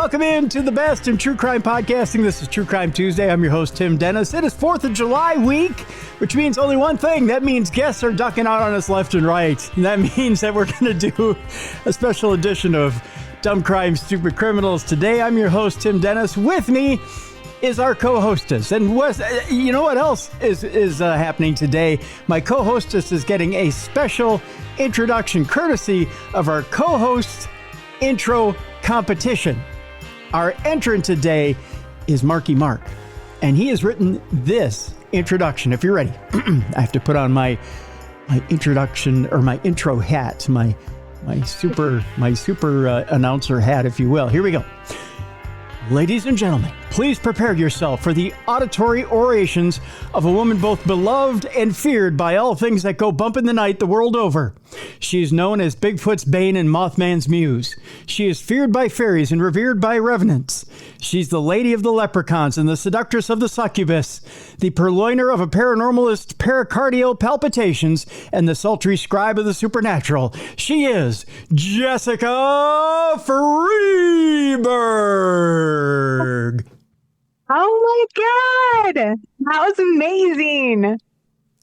Welcome in to the best in true crime podcasting. This is True Crime Tuesday. I'm your host, Tim Dennis. It is 4th of July week, which means only one thing. That means guests are ducking out on us left and right. And that means that we're going to do a special edition of Dumb Crime, Stupid Criminals. Today, I'm your host, Tim Dennis. With me is our co-hostess. And you know what else is happening today? My co-hostess is getting a special introduction courtesy of our co-host intro competition. Our entrant today is Marky Mark, and he has written this introduction. If you're ready, I have to put on my introduction or my intro hat, my super announcer hat, if you will. Here we go. Ladies and gentlemen, please prepare yourself for the auditory orations of a woman both beloved and feared by all things that go bump in the night the world over. She is known as Bigfoot's bane and Mothman's muse. She is feared by fairies and revered by revenants. She's the lady of the leprechauns and the seductress of the succubus, the purloiner of a paranormalist's pericardial palpitations, and the sultry scribe of the supernatural. She is Jessica Freeburg. Oh my God. That was amazing.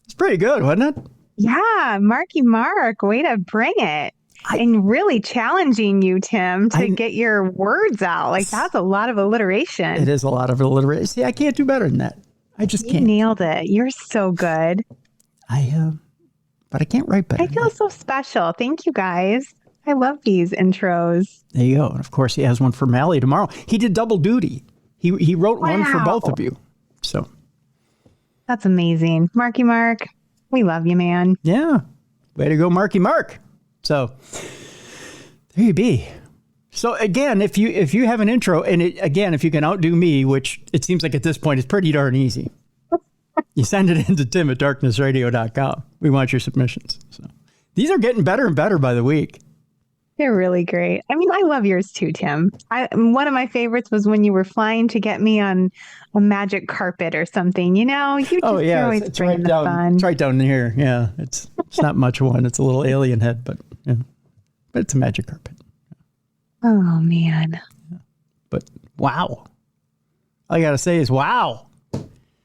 It's pretty good, wasn't it? Yeah, Marky Mark, way to bring it. And really challenging you, Tim, to get your words out. Like, that's a lot of alliteration. It is a lot of alliteration. See, I can't do better than that. I just can't. You nailed it. You're so good. But I can't write better. I feel so special. Thank you, guys. I love these intros. There you go. And of course, he has one for Mally tomorrow. He did double duty. He wrote one for both of you. So that's amazing. Marky Mark, we love you, man. Yeah. Way to go, Marky Mark. So there you be. So again, if you have an intro, and if you can outdo me, which it seems like at this point is pretty darn easy, you send it into tim@darknessradio.com. We want your submissions. So these are getting better and better by the week. They're really great. I mean, I love yours too, Tim. One of my favorites was when you were flying to get me on a magic carpet or something. You know, you're always bringing the fun. It's right down here. Yeah, it's not much of one. It's a little alien head, but it's a magic carpet. Oh man! Yeah. But wow, all I gotta say is wow.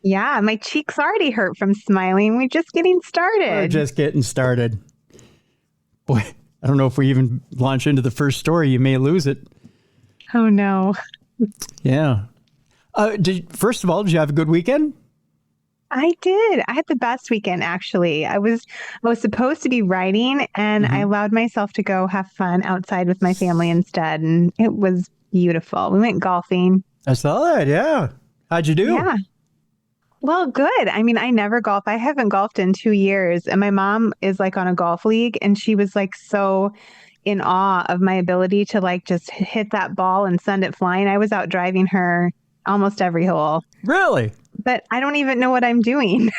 Yeah, my cheeks already hurt from smiling. We're just getting started. Boy. I don't know if we even launch into the first story. You may lose it. Oh, no. Yeah. First of all, did you have a good weekend? I did. I had the best weekend, actually. I was supposed to be writing, and I allowed myself to go have fun outside with my family instead, and it was beautiful. We went golfing. I saw that, yeah. How'd you do? Yeah. Well, good. I mean, I never golf. I haven't golfed in 2 years. And my mom is like on a golf league. And she was like so in awe of my ability to like just hit that ball and send it flying. I was out driving her almost every hole. Really? But I don't even know what I'm doing.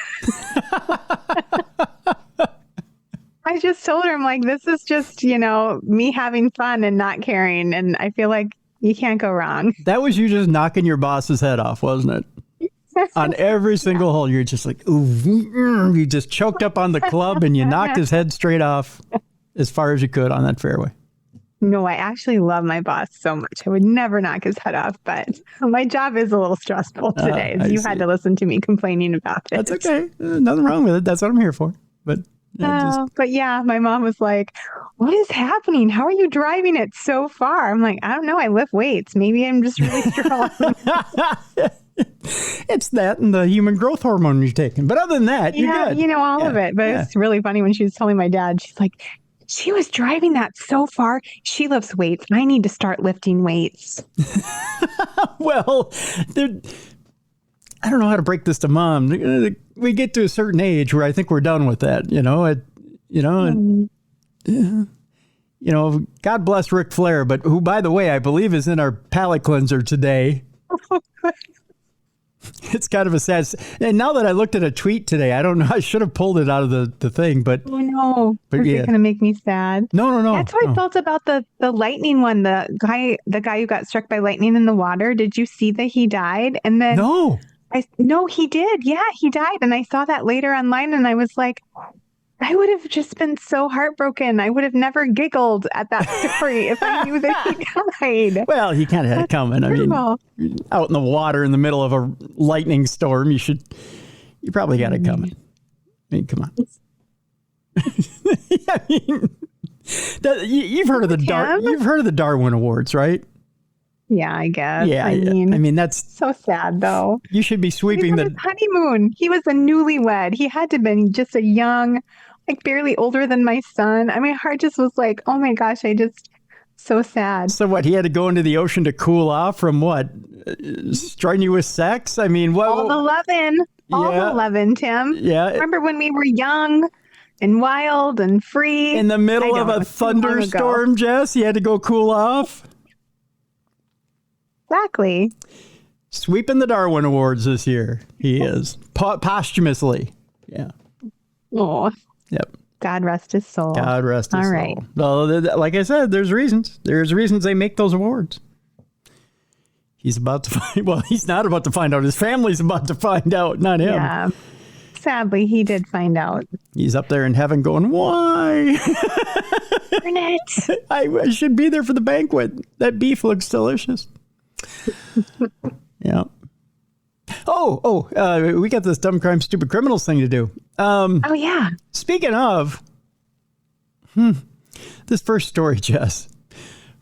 I just told her, I'm like, this is just, me having fun and not caring. And I feel like you can't go wrong. That was you just knocking your boss's head off, wasn't it? On every single hole, you're just like, ooh, you just choked up on the club and you knocked his head straight off as far as you could on that fairway. No, I actually love my boss so much. I would never knock his head off, but my job is a little stressful today. You had to listen to me complaining about it. That's okay. Nothing wrong with it. That's what I'm here for. But yeah, my mom was like, what is happening? How are you driving it so far? I'm like, I don't know. I lift weights. Maybe I'm just really strong. It's that and the human growth hormone you're taking. But other than that, you're good. All of it. But it's really funny when she was telling my dad, she's like, she was driving that so far. She lifts weights. I need to start lifting weights. Well, I don't know how to break this to Mom. We get to a certain age where I think we're done with that, God bless Ric Flair, but who, by the way, I believe is in our palate cleanser today. It's kind of a sad. And now that I looked at a tweet today, I don't know. I should have pulled it out of the thing, but oh no, is it going to make me sad? No. That's how I felt about the lightning one. The guy who got struck by lightning in the water. Did you see that he died? And then no, he did. Yeah, he died. And I saw that later online, and I was like, I would have just been so heartbroken. I would have never giggled at that story if I knew that he died. Well, he kind of had it coming. Terrible. I mean, out in the water in the middle of a lightning storm, you probably got it coming. I mean, come on. I mean, you've heard of the Darwin Awards, right? Yeah, I guess. Yeah, I mean, that's so sad, though. You should be sweeping his honeymoon. He was a newlywed. He had to have been just a young, like barely older than my son. I mean, my heart just was like, oh my gosh, so sad. So what? He had to go into the ocean to cool off from what? Strenuous sex? I mean, what? All the lovin', Tim. Yeah. Remember when we were young and wild and free? In the middle of a thunderstorm, Jess? He had to go cool off? Exactly. Sweeping the Darwin Awards this year. He is. Posthumously. Yeah. Oh. Yep. God rest his soul. God rest his soul. All right. Well, like I said, there's reasons. There's reasons they make those awards. He's about to find, well, he's not about to find out. His family's about to find out, not him. Yeah. Sadly, he did find out. He's up there in heaven going, why? Darn it. I should be there for the banquet. That beef looks delicious. Yeah. We got this dumb crime, stupid criminals thing to do. Oh, yeah. Speaking of, this first story, Jess.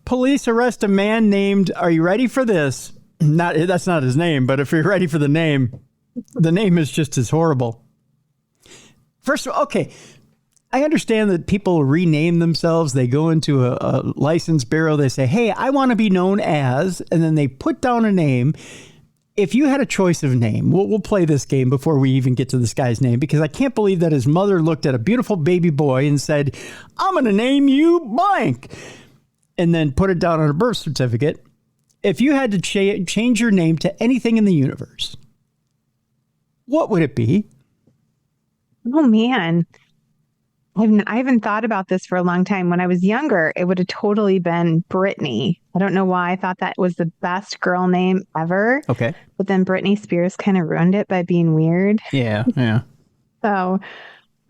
Police arrest a man named, are you ready for this? That's not his name, but if you're ready for the name is just as horrible. First of all, okay, I understand that people rename themselves. They go into a license bureau. They say, hey, I want to be known as, and then they put down a name. If you had a choice of name, we'll play this game before we even get to this guy's name, because I can't believe that his mother looked at a beautiful baby boy and said, I'm going to name you blank, and then put it down on a birth certificate. If you had to change your name to anything in the universe, what would it be? Oh, man. I haven't thought about this for a long time. When I was younger, it would have totally been Brittany. I don't know why I thought that was the best girl name ever. Okay. But then Britney Spears kind of ruined it by being weird. Yeah. So,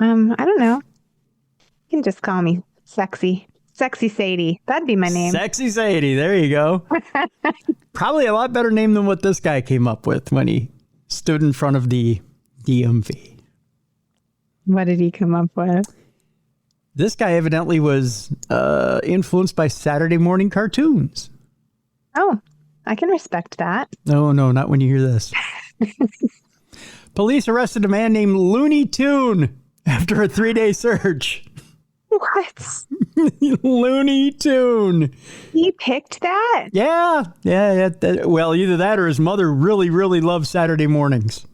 I don't know. You can just call me Sexy Sadie. That'd be my name. Sexy Sadie. There you go. Probably a lot better name than what this guy came up with when he stood in front of the DMV. What did he come up with? This guy evidently was influenced by Saturday morning cartoons. Oh, I can respect that. No, not when you hear this. Police arrested a man named Looney Tune after a 3-day search. What? Looney Tune. He picked that? Yeah. Well, either that or his mother really, really loved Saturday mornings.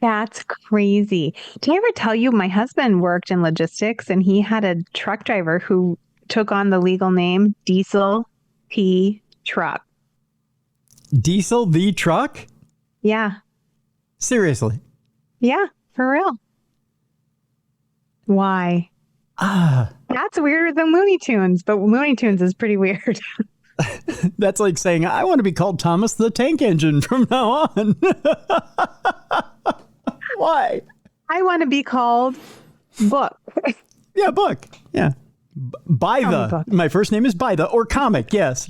That's crazy. Did I ever tell you my husband worked in logistics and he had a truck driver who took on the legal name Diesel P. Truck? Diesel the Truck? Yeah. Seriously? Yeah, for real. Why? That's weirder than Looney Tunes, but Looney Tunes is pretty weird. That's like saying, I want to be called Thomas the Tank Engine from now on. Why? I want to be called Book. Yeah, Book. Yeah. My first name is By the, or Comic, yes.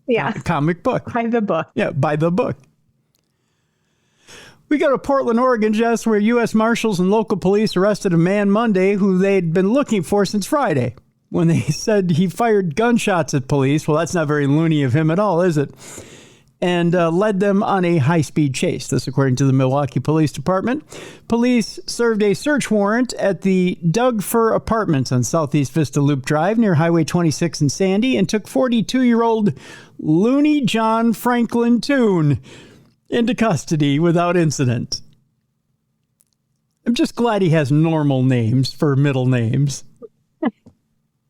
Yeah. Comic book. By the Book. Yeah, By the Book. We go to Portland, Oregon, Jess, where U.S. Marshals and local police arrested a man Monday who they'd been looking for since Friday, when they said he fired gunshots at police. Well, that's not very loony of him at all, is it? And led them on a high-speed chase. This, according to the Milwaukee Police Department. Police served a search warrant at the Doug Fir Apartments on Southeast Vista Loop Drive near Highway 26 in Sandy and took 42-year-old Looney John Franklin Tune into custody without incident. I'm just glad he has normal names for middle names.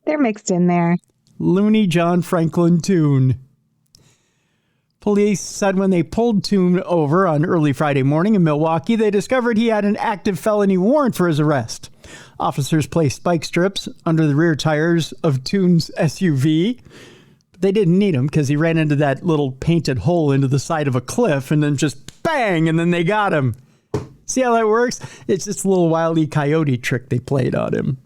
They're mixed in there. Looney John Franklin Tune. Police said when they pulled Tune over on early Friday morning in Milwaukee, they discovered he had an active felony warrant for his arrest. Officers placed spike strips under the rear tires of Tune's SUV. But they didn't need him because he ran into that little painted hole into the side of a cliff and then just bang, and then they got him. See how that works? It's just a little Wile E. Coyote trick they played on him.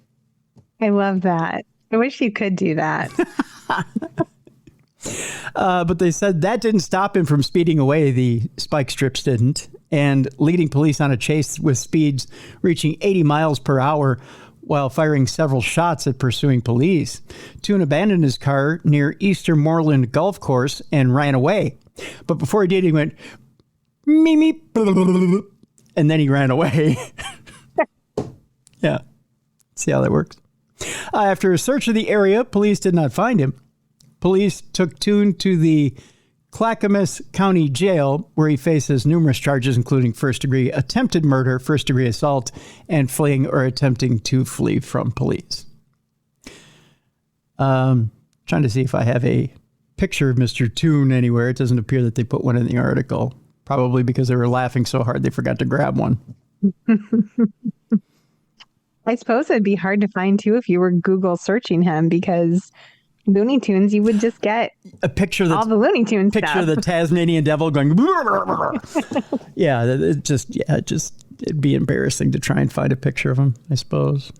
I love that. I wish you could do that. But they said that didn't stop him from speeding away. The spike strips didn't. And leading police on a chase with speeds reaching 80 miles per hour while firing several shots at pursuing police. Toon abandoned his car near Eastermoreland Golf Course and ran away. But before he did, he went, me, me, and then he ran away. Yeah. See how that works? After a search of the area, police did not find him. Police took Toon to the Clackamas County Jail, where he faces numerous charges, including first-degree attempted murder, first-degree assault, and fleeing or attempting to flee from police. Trying to see if I have a picture of Mr. Toon anywhere. It doesn't appear that they put one in the article, probably because they were laughing so hard they forgot to grab one. I suppose it'd be hard to find, too, if you were Google searching him, because Looney Tunes, you would just get a picture of all the Looney Tunes picture stuff. of the Tasmanian devil going. Yeah, it'd be embarrassing to try and find a picture of him, I suppose.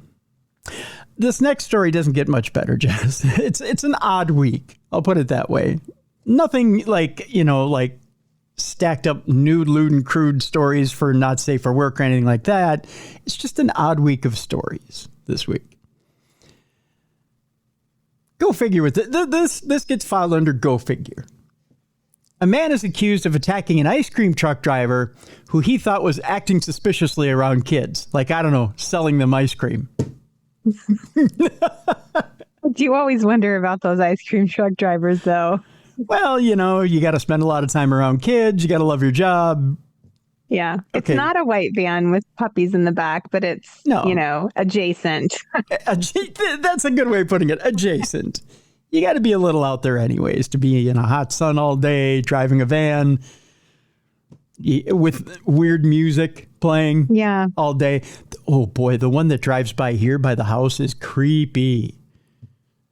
This next story doesn't get much better, Jess. It's an odd week. I'll put it that way. Nothing like stacked up nude, lewd, and crude stories for not safe for work or anything like that. It's just an odd week of stories this week. Go figure with it. This gets filed under go figure. A man is accused of attacking an ice cream truck driver who he thought was acting suspiciously around kids. Like, I don't know, selling them ice cream. Do you always wonder about those ice cream truck drivers, though? Well, you got to spend a lot of time around kids. You got to love your job. Yeah. It's not a white van with puppies in the back, but it's, adjacent. That's a good way of putting it. Adjacent. You got to be a little out there anyways, to be in a hot sun all day, driving a van with weird music playing all day. Oh, boy. The one that drives by here by the house is creepy.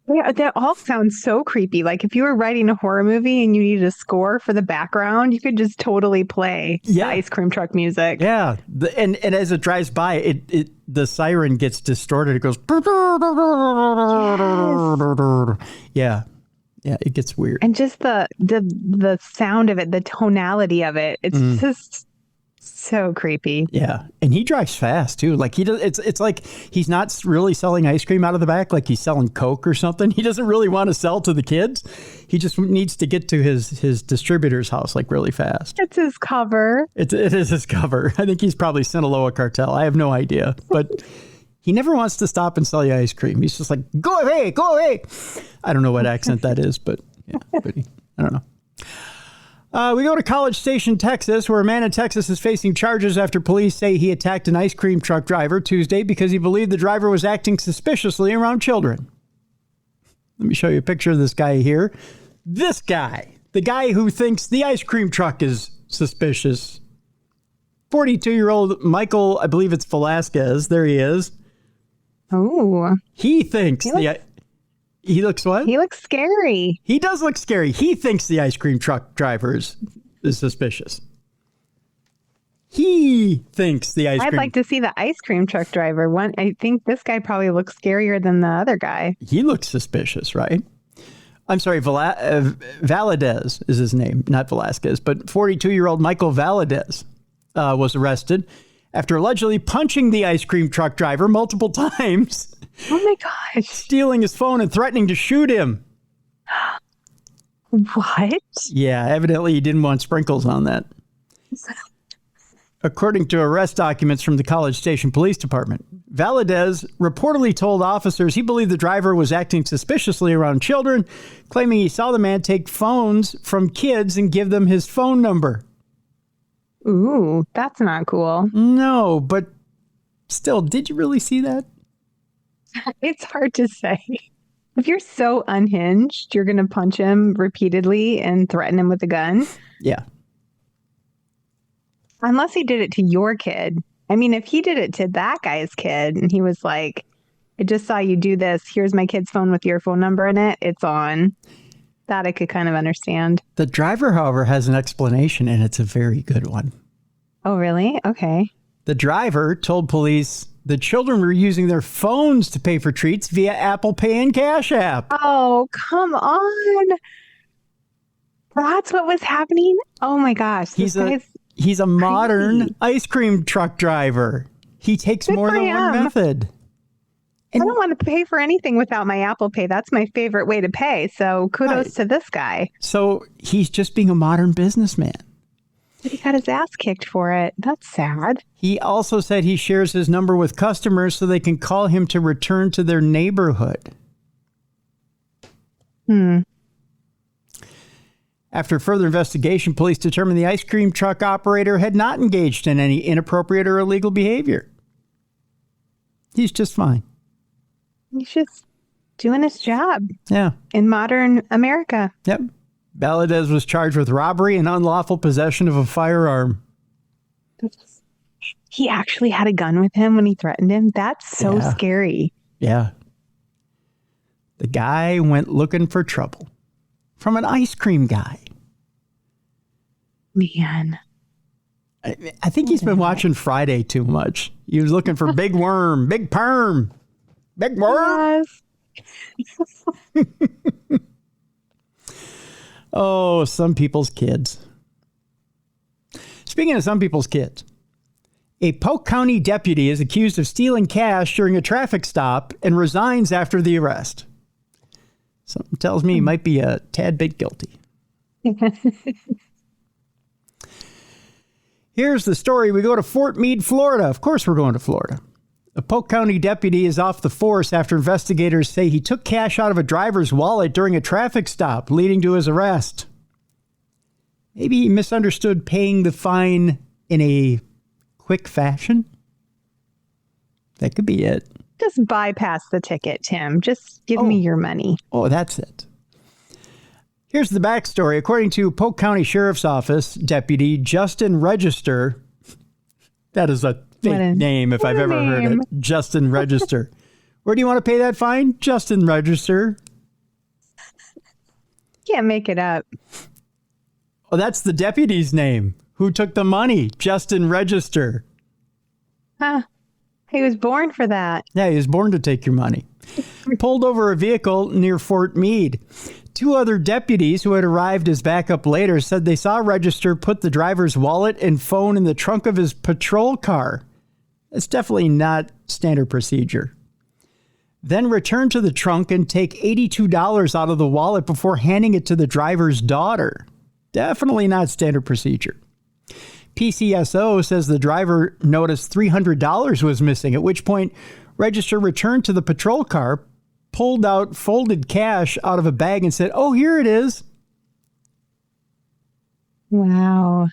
Yeah, that all sounds so creepy. Like if you were writing a horror movie and you needed a score for the background, you could just totally play the ice cream truck music. Yeah. And as it drives by, the siren gets distorted. It goes. Yes. Yeah, it gets weird. And just the sound of it, the tonality of it, it's just so creepy. Yeah. And he drives fast too. Like it's like he's not really selling ice cream out of the back, like he's selling Coke or something. He doesn't really want to sell to the kids. He just needs to get to his distributor's house like really fast. It's his cover. It is his cover. I think he's probably Sinaloa cartel. I have no idea. But he never wants to stop and sell you ice cream. He's just like, go away, go away. I don't know what accent that is, but yeah, I don't know. We go to College Station, Texas, where a man in Texas is facing charges after police say he attacked an ice cream truck driver Tuesday because he believed the driver was acting suspiciously around children. Let me show you a picture of this guy here. This guy, the guy who thinks the ice cream truck is suspicious. 42-year-old Michael, I believe it's Velasquez. There he is. Oh. He thinks He looks what? He looks scary. He does look scary. He thinks the ice cream truck driver is suspicious. He thinks the ice cream... I'd like to see the ice cream truck driver. I think this guy probably looks scarier than the other guy. He looks suspicious, right? I'm sorry, Valadez is his name, not Velasquez, but 42-year-old Michael Valadez was arrested after allegedly punching the ice cream truck driver multiple times. Oh my gosh. Stealing his phone and threatening to shoot him. What? Yeah, evidently he didn't want sprinkles on that. According to arrest documents from the College Station Police Department, Valadez reportedly told officers he believed the driver was acting suspiciously around children, claiming he saw the man take phones from kids and give them his phone number. Ooh, that's not cool. No, but still, did you really see that? It's hard to say. If you're so unhinged, you're going to punch him repeatedly and threaten him with a gun. Yeah. Unless he did it to your kid. I mean, if he did it to that guy's kid and he was like, I just saw you do this. Here's my kid's phone with your phone number in it. It's on. That I could kind of understand. The driver, however, has an explanation, and it's a very good one. Oh, really? Okay. The driver told police the children were using their phones to pay for treats via Apple Pay and Cash App. Oh, come on. That's what was happening? Oh my gosh. He's a modern ice cream truck driver. He takes more than one method. I don't want to pay for anything without my Apple Pay. That's my favorite way to pay. So kudos to this guy. So he's just being a modern businessman. But he got his ass kicked for it. That's sad. He also said he shares his number with customers so they can call him to return to their neighborhood. After further investigation, police determined the ice cream truck operator had not engaged in any inappropriate or illegal behavior. He's just fine. He's just doing his job. Yeah. In modern America. Yep. Valadez was charged with robbery and unlawful possession of a firearm. He actually had a gun with him when he threatened him. That's so scary. Yeah. The guy went looking for trouble from an ice cream guy. Man. I think he's been watching Friday too much. He was looking for big worm, big perm, big worm. Yes. Oh, some people's kids. Speaking of some people's kids, a Polk County deputy is accused of stealing cash during a traffic stop and resigns after the arrest. Something tells me he might be a tad bit guilty. Here's the story. We go to Fort Meade, Florida. Of course, we're going to Florida. A Polk County deputy is off the force after investigators say he took cash out of a driver's wallet during a traffic stop, leading to his arrest. Maybe he misunderstood paying the fine in a quick fashion. That could be it. Just bypass the ticket, Tim. Just give me your money. Oh, that's it. Here's the backstory. According to Polk County Sheriff's Office Deputy Justin Register, that is a fake name if I've ever heard it. Justin Register. Where do you want to pay that fine? Justin Register. Can't make it up. Oh, that's the deputy's name. Who took the money? Justin Register. Huh. He was born for that. Yeah, he was born to take your money. Pulled over a vehicle near Fort Meade. Two other deputies who had arrived as backup later said they saw Register put the driver's wallet and phone in the trunk of his patrol car. That's definitely not standard procedure. Then return to the trunk and take $82 out of the wallet before handing it to the driver's daughter. Definitely not standard procedure. PCSO says the driver noticed $300 was missing, at which point Register returned to the patrol car, pulled out folded cash out of a bag and said, "Oh, here it is." Wow.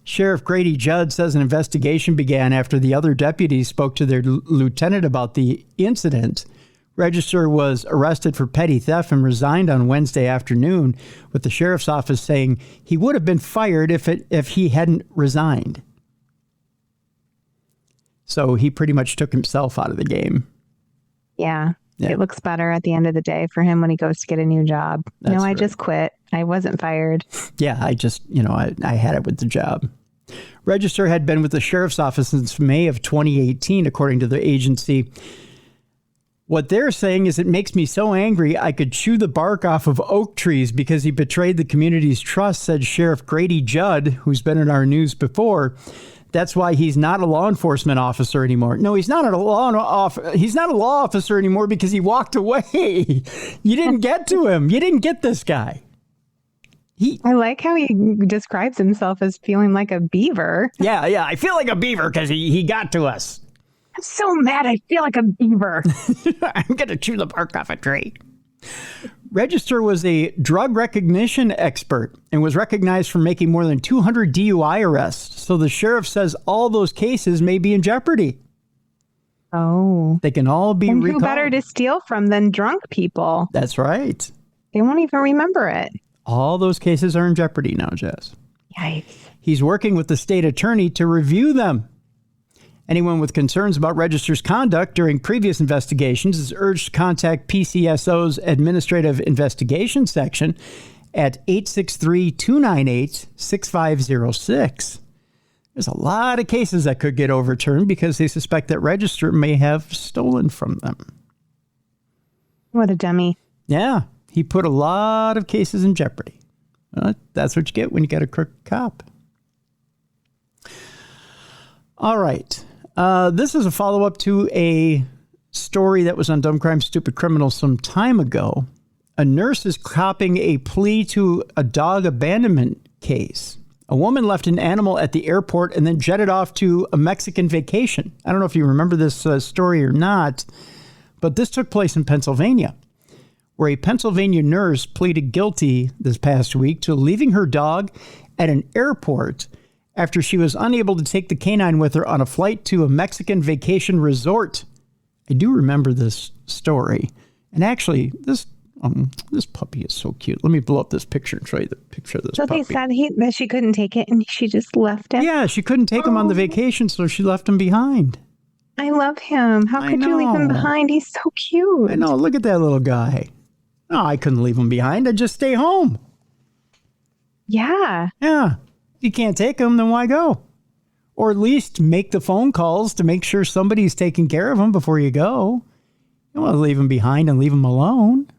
Sheriff Grady Judd says an investigation began after the other deputies spoke to their lieutenant about the incident. Register was arrested for petty theft and resigned on Wednesday afternoon, with the sheriff's office saying he would have been fired if he hadn't resigned. So he pretty much took himself out of the game. Yeah. It looks better at the end of the day for him when he goes to get a new job. That's I just quit. I wasn't fired. Yeah, I just, I had it with the job. Register had been with the sheriff's office since May of 2018, according to the agency. What they're saying is it makes me so angry I could chew the bark off of oak trees because he betrayed the community's trust, said Sheriff Grady Judd, who's been in our news before. That's why he's not a law enforcement officer anymore. No, he's not a law officer anymore because he walked away. You didn't get to him. You didn't get this guy. I like how he describes himself as feeling like a beaver. Yeah. I feel like a beaver because he got to us. I'm so mad. I feel like a beaver. I'm going to chew the bark off a tree. Register was a drug recognition expert and was recognized for making more than 200 DUI arrests. So the sheriff says all those cases may be in jeopardy. Oh. They can all be recalled. Who better to steal from than drunk people? That's right. They won't even remember it. All those cases are in jeopardy now, Jess. Yikes. He's working with the state attorney to review them. Anyone with concerns about Register's conduct during previous investigations is urged to contact PCSO's Administrative Investigation Section at 863-298-6506. There's a lot of cases that could get overturned because they suspect that register may have stolen from them. What a dummy. Yeah, he put a lot of cases in jeopardy. That's what you get when you get a crooked cop. All right. This is a follow-up to a story that was on Dumb Crime, Stupid Criminal some time ago. A nurse is copping a plea to a dog abandonment case. A woman left an animal at the airport and then jetted off to a Mexican vacation. I don't know if you remember this story or not, but this took place in Pennsylvania, where a Pennsylvania nurse pleaded guilty this past week to leaving her dog at an airport after she was unable to take the canine with her on a flight to a Mexican vacation resort. I do remember this story. And actually, this puppy is so cute. Let me blow up this picture and show you the picture of this puppy. So they said that she couldn't take it and she just left it? Yeah, she couldn't take him on the vacation, so she left him behind. I love him. How could you leave him behind? He's so cute. I know. Look at that little guy. No, I couldn't leave him behind. I'd just stay home. Yeah. Yeah. If you can't take him, then why go? Or at least make the phone calls to make sure somebody's taking care of him before you go. You don't want to leave him behind and leave him alone.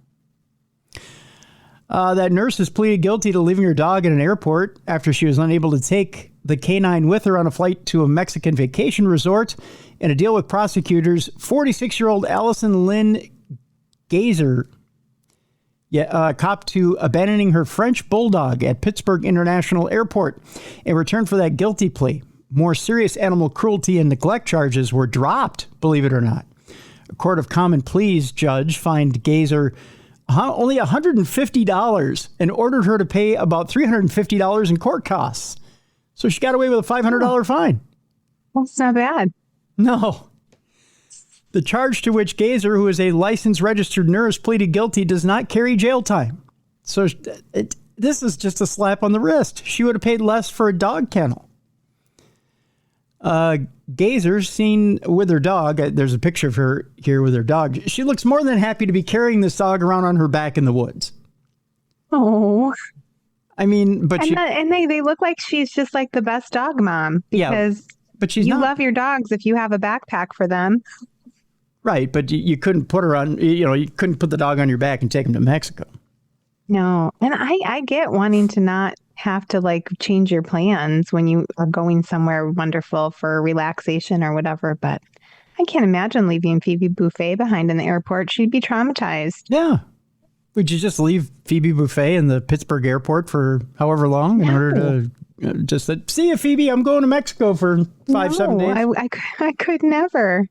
That nurse has pleaded guilty to leaving her dog at an airport after she was unable to take the canine with her on a flight to a Mexican vacation resort. In a deal with prosecutors, 46-year-old Allison Lynn Gazer copped to abandoning her French bulldog at Pittsburgh International Airport in return for that guilty plea. More serious animal cruelty and neglect charges were dropped, believe it or not. A court of common pleas judge fined Gazer only $150 and ordered her to pay about $350 in court costs. So she got away with a $500 fine. That's not bad. No. The charge to which Gazer, who is a licensed registered nurse, pleaded guilty does not carry jail time. So this is just a slap on the wrist. She would have paid less for a dog kennel. Gazer, seen with her dog, there's a picture of her here with her dog. She looks more than happy to be carrying this dog around on her back in the woods. Oh. I mean, but they look like she's just like the best dog mom because but she's you not. love your dogs if you have a backpack for them. Right, but you couldn't put her on, you couldn't put the dog on your back and take him to Mexico. No, and I get wanting to not have to like change your plans when you are going somewhere wonderful for relaxation or whatever, but I can't imagine leaving Phoebe Buffet behind in the airport. She'd be traumatized. Yeah. Would you just leave Phoebe Buffet in the Pittsburgh airport for however long in order to just say, see you, Phoebe, I'm going to Mexico for 7 days? I could never.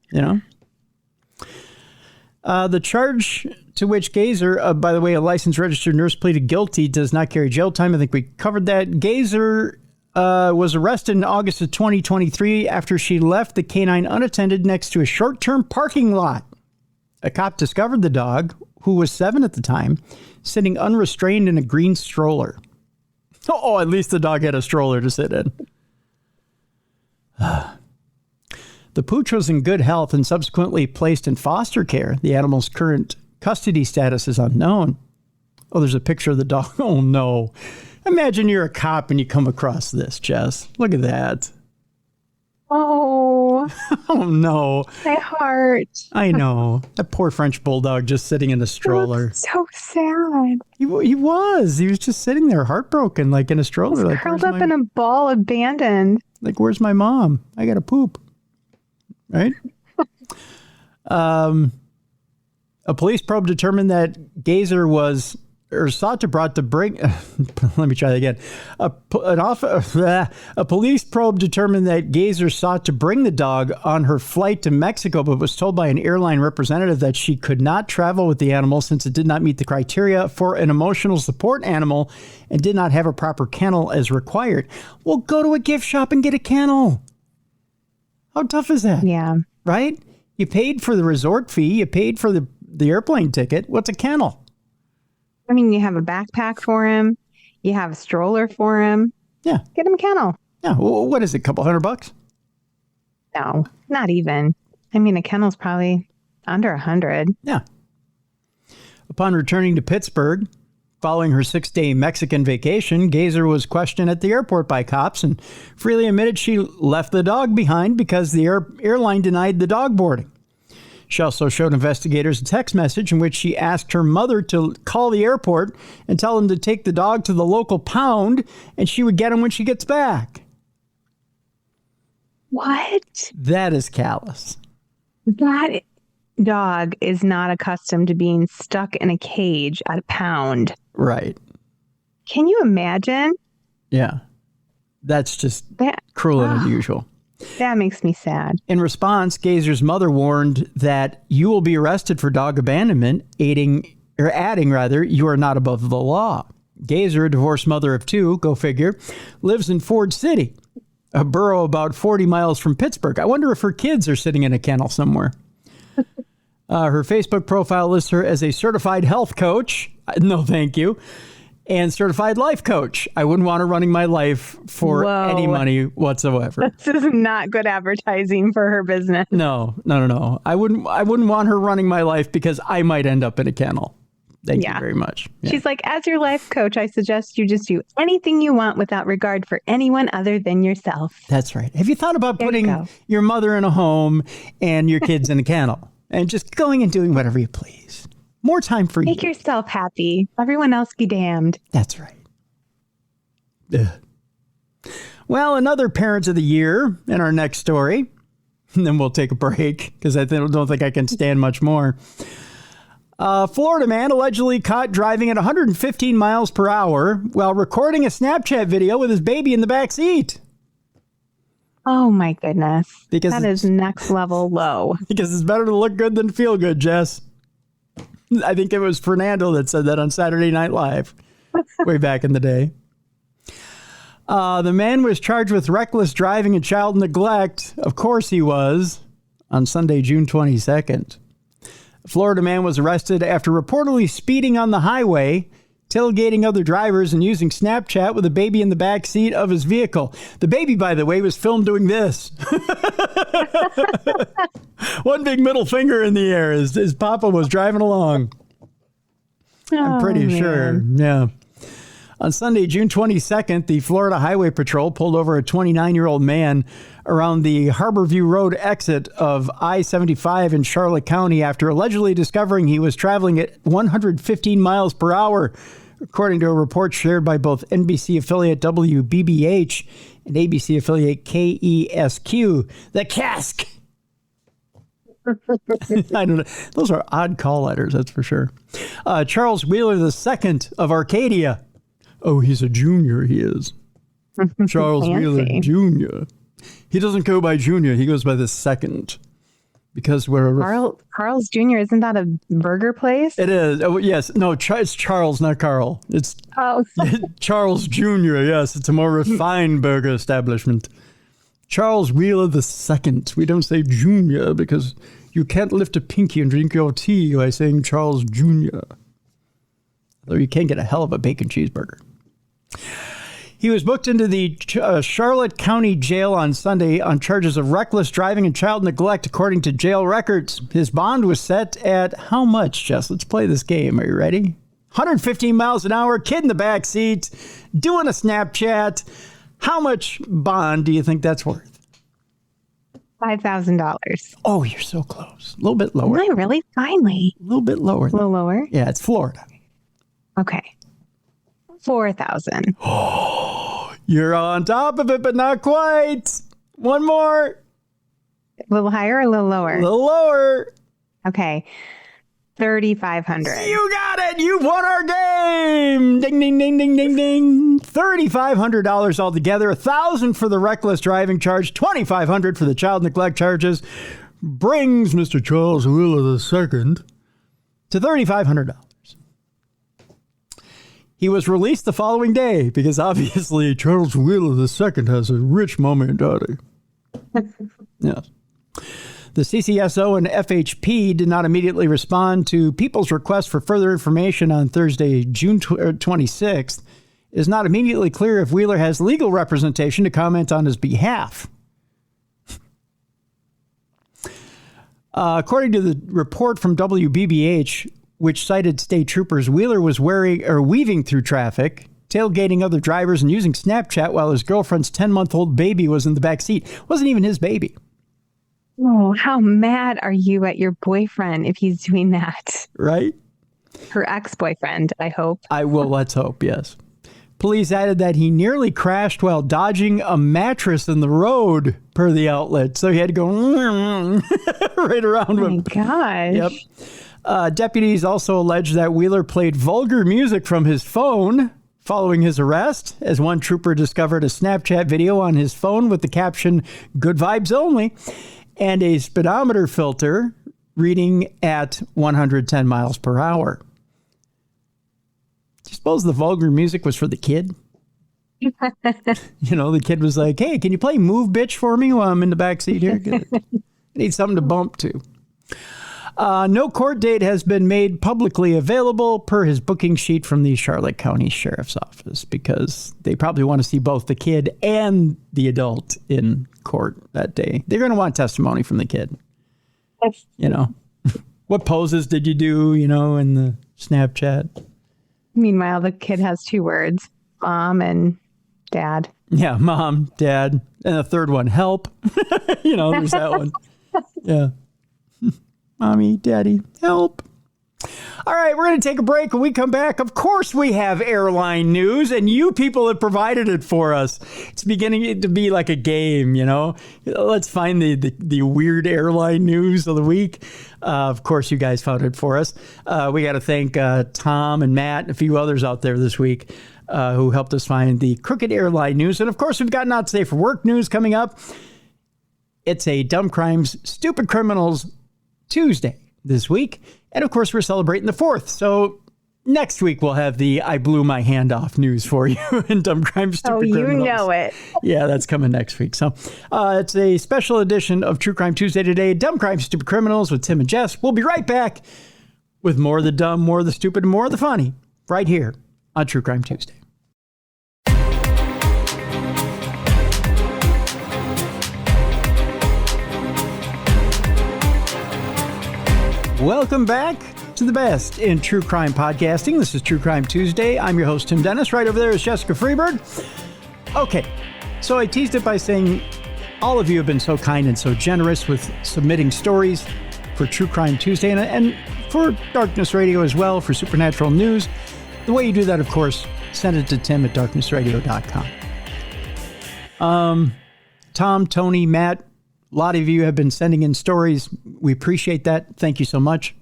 The charge to which Gazer, by the way, a licensed registered nurse, pleaded guilty, does not carry jail time. I think we covered that. Gazer was arrested in August of 2023 after she left the canine unattended next to a short-term parking lot. A cop discovered the dog, who was 7 at the time, sitting unrestrained in a green stroller. Oh, at least the dog had a stroller to sit in. The pooch was in good health and subsequently placed in foster care. The animal's current custody status is unknown. Oh, there's a picture of the dog. Oh, no. Imagine you're a cop and you come across this, Jess. Look at that. Oh. Oh, no. My heart. I know. That poor French bulldog just sitting in a stroller. So sad. He was. He was just sitting there heartbroken, like in a stroller. Like, curled up in a ball, abandoned. Like, where's my mom? I got to poop. Right? A police probe determined that Gazer was sought to brought to bring. Let me try that again. A police probe determined that Gazer sought to bring the dog on her flight to Mexico, but was told by an airline representative that she could not travel with the animal since it did not meet the criteria for an emotional support animal and did not have a proper kennel as required. Well, go to a gift shop and get a kennel. How tough is that? Yeah. Right? You paid for the resort fee. You paid for the airplane ticket. What's a kennel? I mean, you have a backpack for him. You have a stroller for him. Yeah. Get him a kennel. Yeah. Well, what is it? Couple $100? No, not even. I mean, a kennel's probably under $100. Yeah. Upon returning to Pittsburgh, Following her 6-day Mexican vacation, Gazer was questioned at the airport by cops and freely admitted she left the dog behind because the airline denied the dog boarding. She also showed investigators a text message in which she asked her mother to call the airport and tell them to take the dog to the local pound and she would get him when she gets back. What? That is callous. That dog is not accustomed to being stuck in a cage at a pound. Right. Can you imagine? Yeah. That's just cruel and unusual. That makes me sad. In response, Gazer's mother warned that you will be arrested for dog abandonment, adding, you are not above the law. Gazer, a divorced mother of 2, go figure, lives in Ford City, a borough about 40 miles from Pittsburgh. I wonder if her kids are sitting in a kennel somewhere. Her Facebook profile lists her as a certified health coach. No, thank you. And certified life coach. I wouldn't want her running my life for any money whatsoever. This is not good advertising for her business. No. I wouldn't want her running my life because I might end up in a kennel. Thank you very much. Yeah. She's like, as your life coach, I suggest you just do anything you want without regard for anyone other than yourself. That's right. Have you thought about putting your mother in a home and your kids in a kennel and just going and doing whatever you please? More time for you. Make yourself happy. Everyone else be damned. That's right. Ugh. Well, another Parents of the Year in our next story. And then we'll take a break because I don't think I can stand much more. Florida man allegedly caught driving at 115 miles per hour while recording a Snapchat video with his baby in the back seat. Oh, my goodness. Because that is next level low. Because it's better to look good than feel good, Jess. I think it was Fernando that said that on Saturday Night Live way back in the day. The man was charged with reckless driving and child neglect. Of course he was. On Sunday, June 22nd. A Florida man was arrested after reportedly speeding on the highway, tailgating other drivers, and using Snapchat with a baby in the back seat of his vehicle. The baby, by the way, was filmed doing this. One big middle finger in the air as his papa was driving along. I'm pretty sure. Yeah. On Sunday, June 22nd, the Florida Highway Patrol pulled over a 29-year-old man around the Harborview Road exit of I-75 in Charlotte County after allegedly discovering he was traveling at 115 miles per hour, according to a report shared by both NBC affiliate WBBH and ABC affiliate KESQ. The Cask. I don't know. Those are odd call letters, that's for sure. Charles Wheeler II of Arcadia. Oh, he's a junior, he is. Charles Wheeler Jr. He doesn't go by junior, he goes by the second. Because we're... Carl's Jr., isn't that a burger place? It is. Oh, yes. No, it's Charles, not Carl. It's Charles Jr., yes. It's a more refined burger establishment. Charles Wheeler II. We don't say junior because you can't lift a pinky and drink your tea by saying Charles Jr. Though you can get a hell of a bacon cheeseburger. He was booked into the Charlotte County Jail on Sunday on charges of reckless driving and child neglect, according to jail records. His bond was set at how much, Jess? Let's play this game. Are you ready? 115 miles an hour, kid in the back seat, doing a Snapchat. How much bond do you think that's worth? $5,000. Oh, you're so close. A little bit lower. Am I really? Finally. A little bit lower. A little lower? Yeah, it's Florida. Okay. 4,000. Oh, you're on top of it, but not quite. One more. A little higher or a little lower? A little lower. Okay. 3,500. You got it. You won our game. Ding, ding, ding, ding, ding, ding. $3,500 altogether. $1,000 for the reckless driving charge. $2,500 for the child neglect charges. Brings Mr. Charles Wheeler II to $3,500. He was released the following day because obviously Charles Wheeler II has a rich mom and daddy. Yes. The CCSO and FHP did not immediately respond to people's request for further information on Thursday, June 26th. It is not immediately clear if Wheeler has legal representation to comment on his behalf. According to the report from WBBH, which cited state troopers Wheeler was weaving through traffic, tailgating other drivers, and using Snapchat while his girlfriend's 10-month-old baby was in the back seat. Wasn't even his baby. Oh, how mad are you at your boyfriend if he's doing that? Right? Her ex-boyfriend, I hope. Let's hope, yes. Police added that he nearly crashed while dodging a mattress in the road, per the outlet. So he had to go right around him. Oh, my gosh. Yep. Deputies also alleged that Wheeler played vulgar music from his phone following his arrest, as one trooper discovered a Snapchat video on his phone with the caption, "Good vibes only," and a speedometer filter reading at 110 miles per hour. Do you suppose the vulgar music was for the kid? The kid was like, "Hey, can you play Move Bitch for me while I'm in the back seat here? I need something to bump to." No court date has been made publicly available per his booking sheet from the Charlotte County Sheriff's Office, because they probably want to see both the kid and the adult in court that day. They're going to want testimony from the kid. What poses did you do, in the Snapchat? Meanwhile, the kid has 2 words, mom and dad. Yeah, mom, dad, and the third one, help. There's that one. Yeah. Mommy, daddy, help. All right, we're going to take a break. When we come back, of course, we have airline news, and you people have provided it for us. It's beginning to be like a game, Let's find the weird airline news of the week. Of course, you guys found it for us. We got to thank Tom and Matt and a few others out there this week who helped us find the crooked airline news. And, of course, we've got Not Safe for Work news coming up. It's a Dumb Crimes, Stupid Criminals Tuesday this week. And of course, we're celebrating the 4th. So next week, we'll have the I blew my hand off news for you in Dumb Crime, Stupid Criminals. You know it. Yeah, that's coming next week. So it's a special edition of True Crime Tuesday today. Dumb Crime, Stupid Criminals with Tim and Jess. We'll be right back with more of the dumb, more of the stupid, and more of the funny right here on True Crime Tuesday. Welcome back to the best in true crime podcasting. This is True Crime Tuesday. I'm your host, Tim Dennis. Right over there is Jessica Freeburg. Okay, so I teased it by saying all of you have been so kind and so generous with submitting stories for True Crime Tuesday and for Darkness Radio as well, for Supernatural News. The way you do that, of course, send it to tim@darknessradio.com. Tom, Tony, Matt, a lot of you have been sending in stories. We appreciate that. Thank you so much.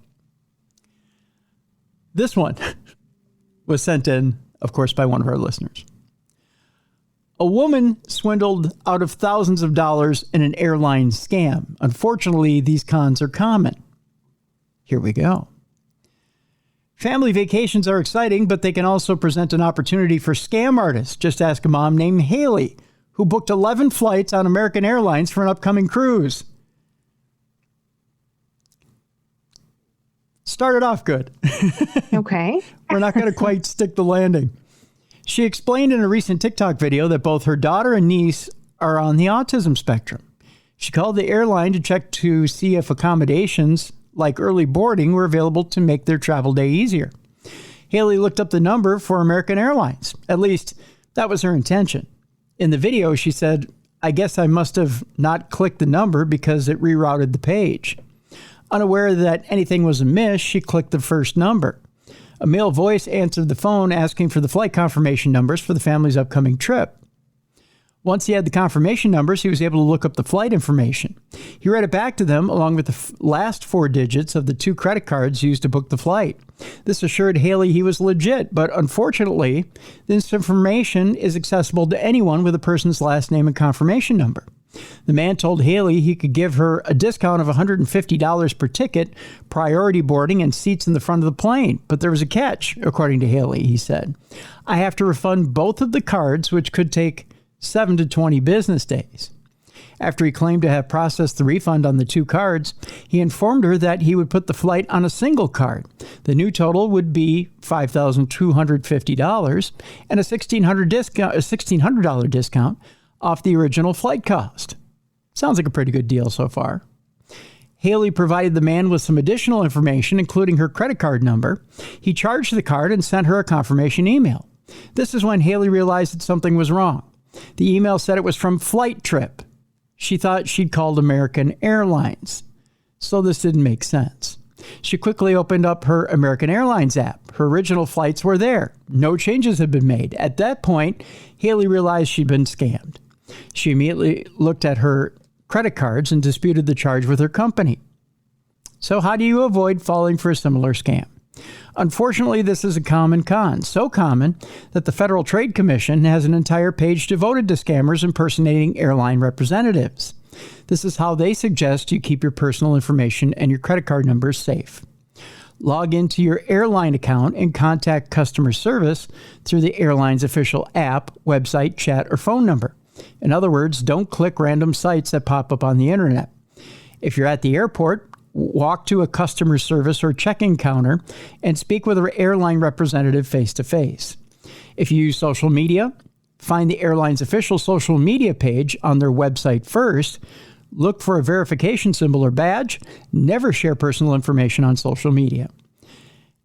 This one was sent in, of course, by one of our listeners. A woman swindled out of thousands of dollars in an airline scam. Unfortunately, these cons are common. Here we go. Family vacations are exciting, but they can also present an opportunity for scam artists. Just ask a mom named Haley, who booked 11 flights on American Airlines for an upcoming cruise. Started off good. Okay. We're not going to quite stick the landing. She explained in a recent TikTok video that both her daughter and niece are on the autism spectrum. She called the airline to check to see if accommodations like early boarding were available to make their travel day easier. Haley looked up the number for American Airlines. At least that was her intention. In the video, she said, "I guess I must have not clicked the number because it rerouted the page." Unaware that anything was amiss, she clicked the first number. A male voice answered the phone asking for the flight confirmation numbers for the family's upcoming trip. Once he had the confirmation numbers, he was able to look up the flight information. He read it back to them along with the last 4 digits of the 2 credit cards used to book the flight. This assured Haley he was legit, but unfortunately, this information is accessible to anyone with a person's last name and confirmation number. The man told Haley he could give her a discount of $150 per ticket, priority boarding, and seats in the front of the plane. But there was a catch, according to Haley, he said. "I have to refund both of the cards, which could take 7 to 20 business days." After he claimed to have processed the refund on the 2 cards, he informed her that he would put the flight on a single card. The new total would be $5,250 and a $1,600 discount off the original flight cost. Sounds like a pretty good deal so far. Haley provided the man with some additional information, including her credit card number. He charged the card and sent her a confirmation email. This is when Haley realized that something was wrong. The email said it was from Flight Trip. She thought she'd called American Airlines, so this didn't make sense. She quickly opened up her American Airlines app. Her original flights were there. No changes had been made. At that point, Haley realized she'd been scammed. She immediately looked at her credit cards and disputed the charge with her company. So how do you avoid falling for a similar scam? Unfortunately, this is a common con, so common that the Federal Trade Commission has an entire page devoted to scammers impersonating airline representatives. This is how they suggest you keep your personal information and your credit card numbers safe. Log into your airline account and contact customer service through the airline's official app, website, chat, or phone number. In other words, don't click random sites that pop up on the internet. If you're at the airport, walk to a customer service or check-in counter and speak with an airline representative face-to-face. If you use social media, find the airline's official social media page on their website first. Look for a verification symbol or badge. Never share personal information on social media.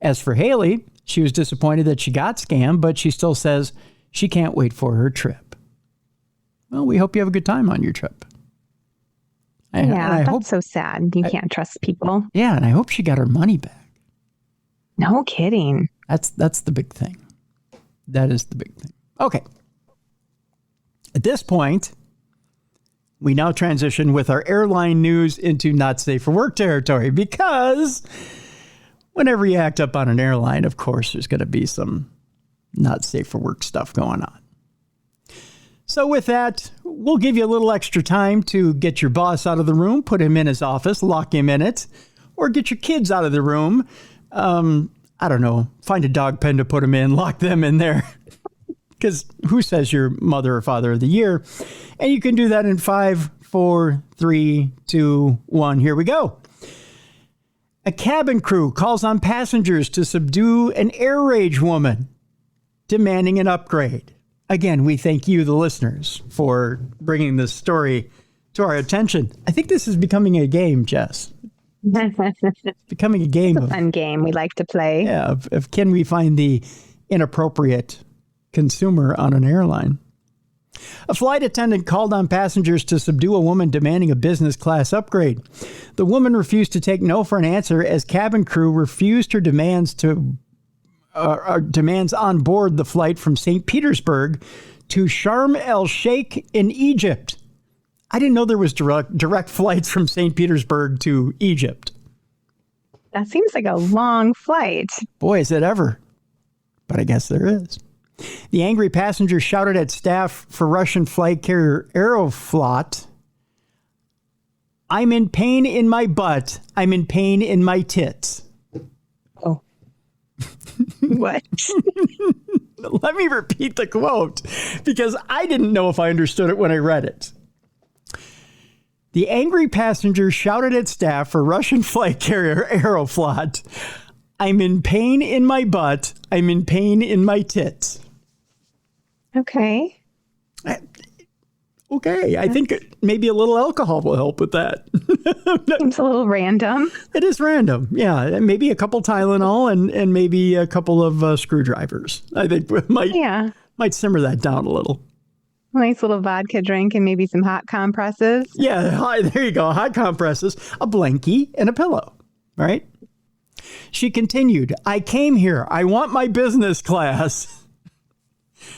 As for Haley, she was disappointed that she got scammed, but she still says she can't wait for her trip. Well, we hope you have a good time on your trip. That's so sad. You can't trust people. Yeah, and I hope she got her money back. No kidding. That's the big thing. That is the big thing. Okay. At this point, we now transition with our airline news into not safe for work territory, because whenever you act up on an airline, of course, there's going to be some not safe for work stuff going on. So with that, we'll give you a little extra time to get your boss out of the room, put him in his office, lock him in it, or get your kids out of the room. I don't know, find a dog pen to put them in, lock them in there. Because who says you're mother or father of the year? And you can do that in 5, 4, 3, 2, 1. Here we go. A cabin crew calls on passengers to subdue an air rage woman, demanding an upgrade. Again, we thank you, the listeners, for bringing this story to our attention. I think this is becoming a game, Jess. It's becoming a game. It's a fun game we like to play. Yeah, of can we find the inappropriate consumer on an airline? A flight attendant called on passengers to subdue a woman demanding a business class upgrade. The woman refused to take no for an answer as cabin crew refused her demands on board the flight from St. Petersburg to Sharm el-Sheikh in Egypt. I didn't know there was direct flights from St. Petersburg to Egypt. That seems like a long flight. Boy, is it ever. But I guess there is. The angry passenger shouted at staff for Russian flight carrier Aeroflot, "I'm in pain in my butt. I'm in pain in my tits." Oh. What? Let me repeat the quote, because I didn't know if I understood it when I read it. The angry passenger shouted at staff for Russian flight carrier Aeroflot, "I'm in pain in my butt. I'm in pain in my tits." Okay. Okay. I think maybe a little alcohol will help with that. Seems a little random. It is random. Yeah. Maybe a couple Tylenol and maybe a couple of screwdrivers. I think might simmer that down a little. Nice little vodka drink and maybe some hot compresses. Yeah. There you go. Hot compresses, a blankie, and a pillow. Right? She continued, "I came here. I want my business class."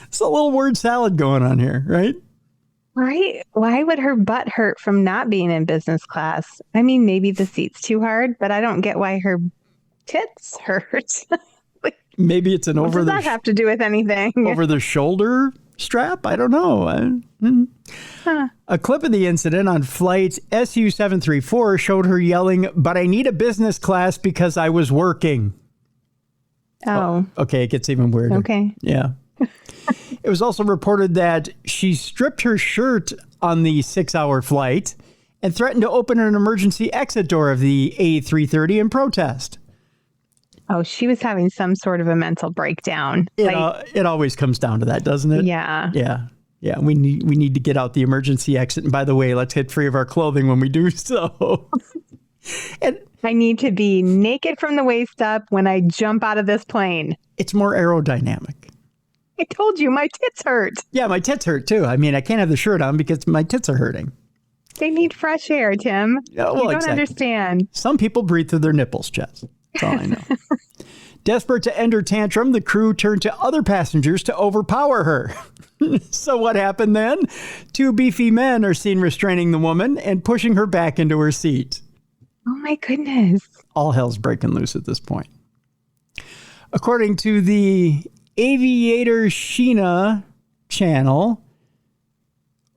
It's a little word salad going on here, right? Right? Why would her butt hurt from not being in business class? I mean, maybe the seat's too hard, but I don't get why her tits hurt. Maybe it's an what does that have to do with anything? Over the shoulder strap? I don't know. A clip of the incident on flight SU-734 showed her yelling, "But I need a business class because I was working." Oh. Okay, it gets even weirder. Okay. Yeah. It was also reported that she stripped her shirt on the 6-hour flight and threatened to open an emergency exit door of the A330 in protest. Oh, she was having some sort of a mental breakdown. It always comes down to that, doesn't it? Yeah. Yeah. Yeah. We need to get out the emergency exit. And by the way, let's get free of our clothing when we do so. And I need to be naked from the waist up when I jump out of this plane. it's more aerodynamic. I told you my tits hurt. Yeah, my tits hurt too. I mean, I can't have the shirt on because my tits are hurting. They need fresh air, Tim. Yeah, well, you don't exactly. understand. Some people breathe through their nipples, Jess. That's all I know. Desperate to end her tantrum, the crew turned to other passengers to overpower her. So what happened then? Two beefy men are seen restraining the woman and pushing her back into her seat. Oh my goodness. All hell's breaking loose at this point. According to the Aviator Sheena channel,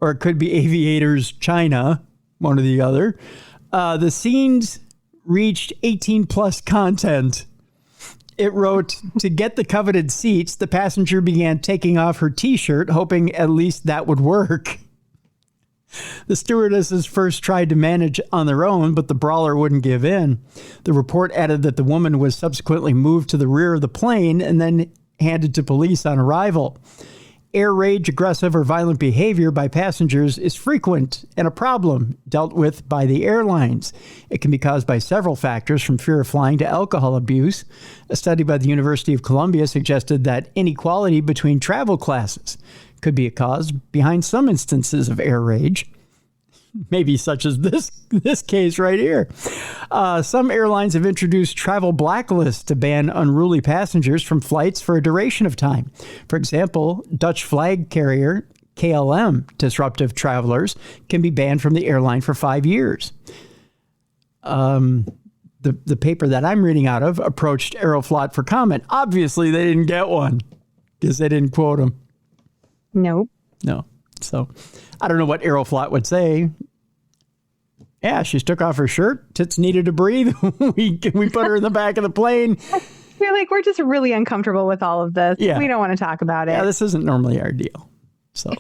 or it could be Aviators China, one or the other, the scenes reached 18 plus content. It wrote, to get the coveted seats, the passenger began taking off her t-shirt, hoping at least that would work. The stewardesses first tried to manage on their own, but the brawler wouldn't give in. The report added that the woman was subsequently moved to the rear of the plane and then handed to police on arrival. Air rage, aggressive, or violent behavior by passengers is frequent and a problem dealt with by the airlines. It can be caused by several factors, from fear of flying to alcohol abuse. A study by the University of Columbia suggested that inequality between travel classes could be a cause behind some instances of air rage. Maybe such as this case right here. Some airlines have introduced travel blacklists to ban unruly passengers from flights for a duration of time. For example, Dutch flag carrier KLM disruptive travelers can be banned from the airline for 5 years. The paper that I'm reading out of approached Aeroflot for comment. Obviously, they didn't get one because they didn't quote them. Nope. No. So I don't know what Aeroflot would say. Yeah, she took off her shirt. Tits needed to breathe. we put her in the back of the plane. You're like, we're just really uncomfortable with all of this. Yeah. We don't want to talk about it. Yeah, this isn't normally our deal. So,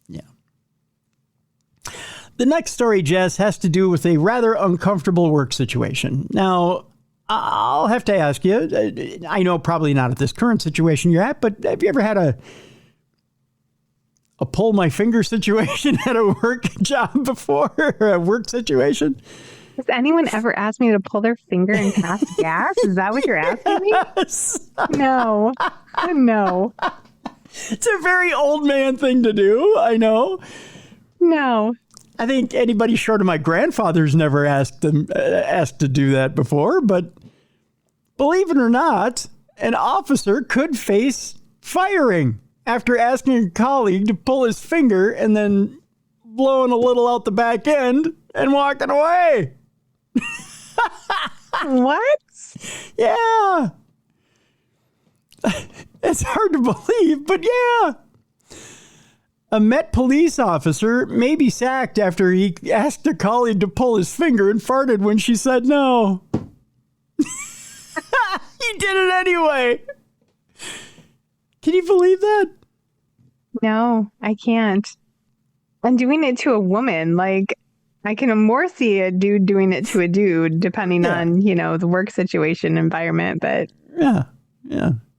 yeah. The next story, Jess, has to do with a rather uncomfortable work situation. Now, I'll have to ask you, I know probably not at this current situation you're at, but have you ever had a pull my finger situation at a work job before, or a work situation? Has anyone ever asked me to pull their finger and pass gas? Is that what you're asking me? Yes. No. No. It's a very old man thing to do, I know. No. I think anybody short of my grandfather's never asked to do that before, but believe it or not, an officer could face firing after asking a colleague to pull his finger and then blowing a little out the back end and walking away. What? Yeah. It's hard to believe, but yeah. A Met police officer may be sacked after he asked a colleague to pull his finger and farted when she said no. He did it anyway. Can you believe that? No, I can't. And doing it to a woman, like, I can more see a dude doing it to a dude, depending on, the work situation environment, but... Yeah.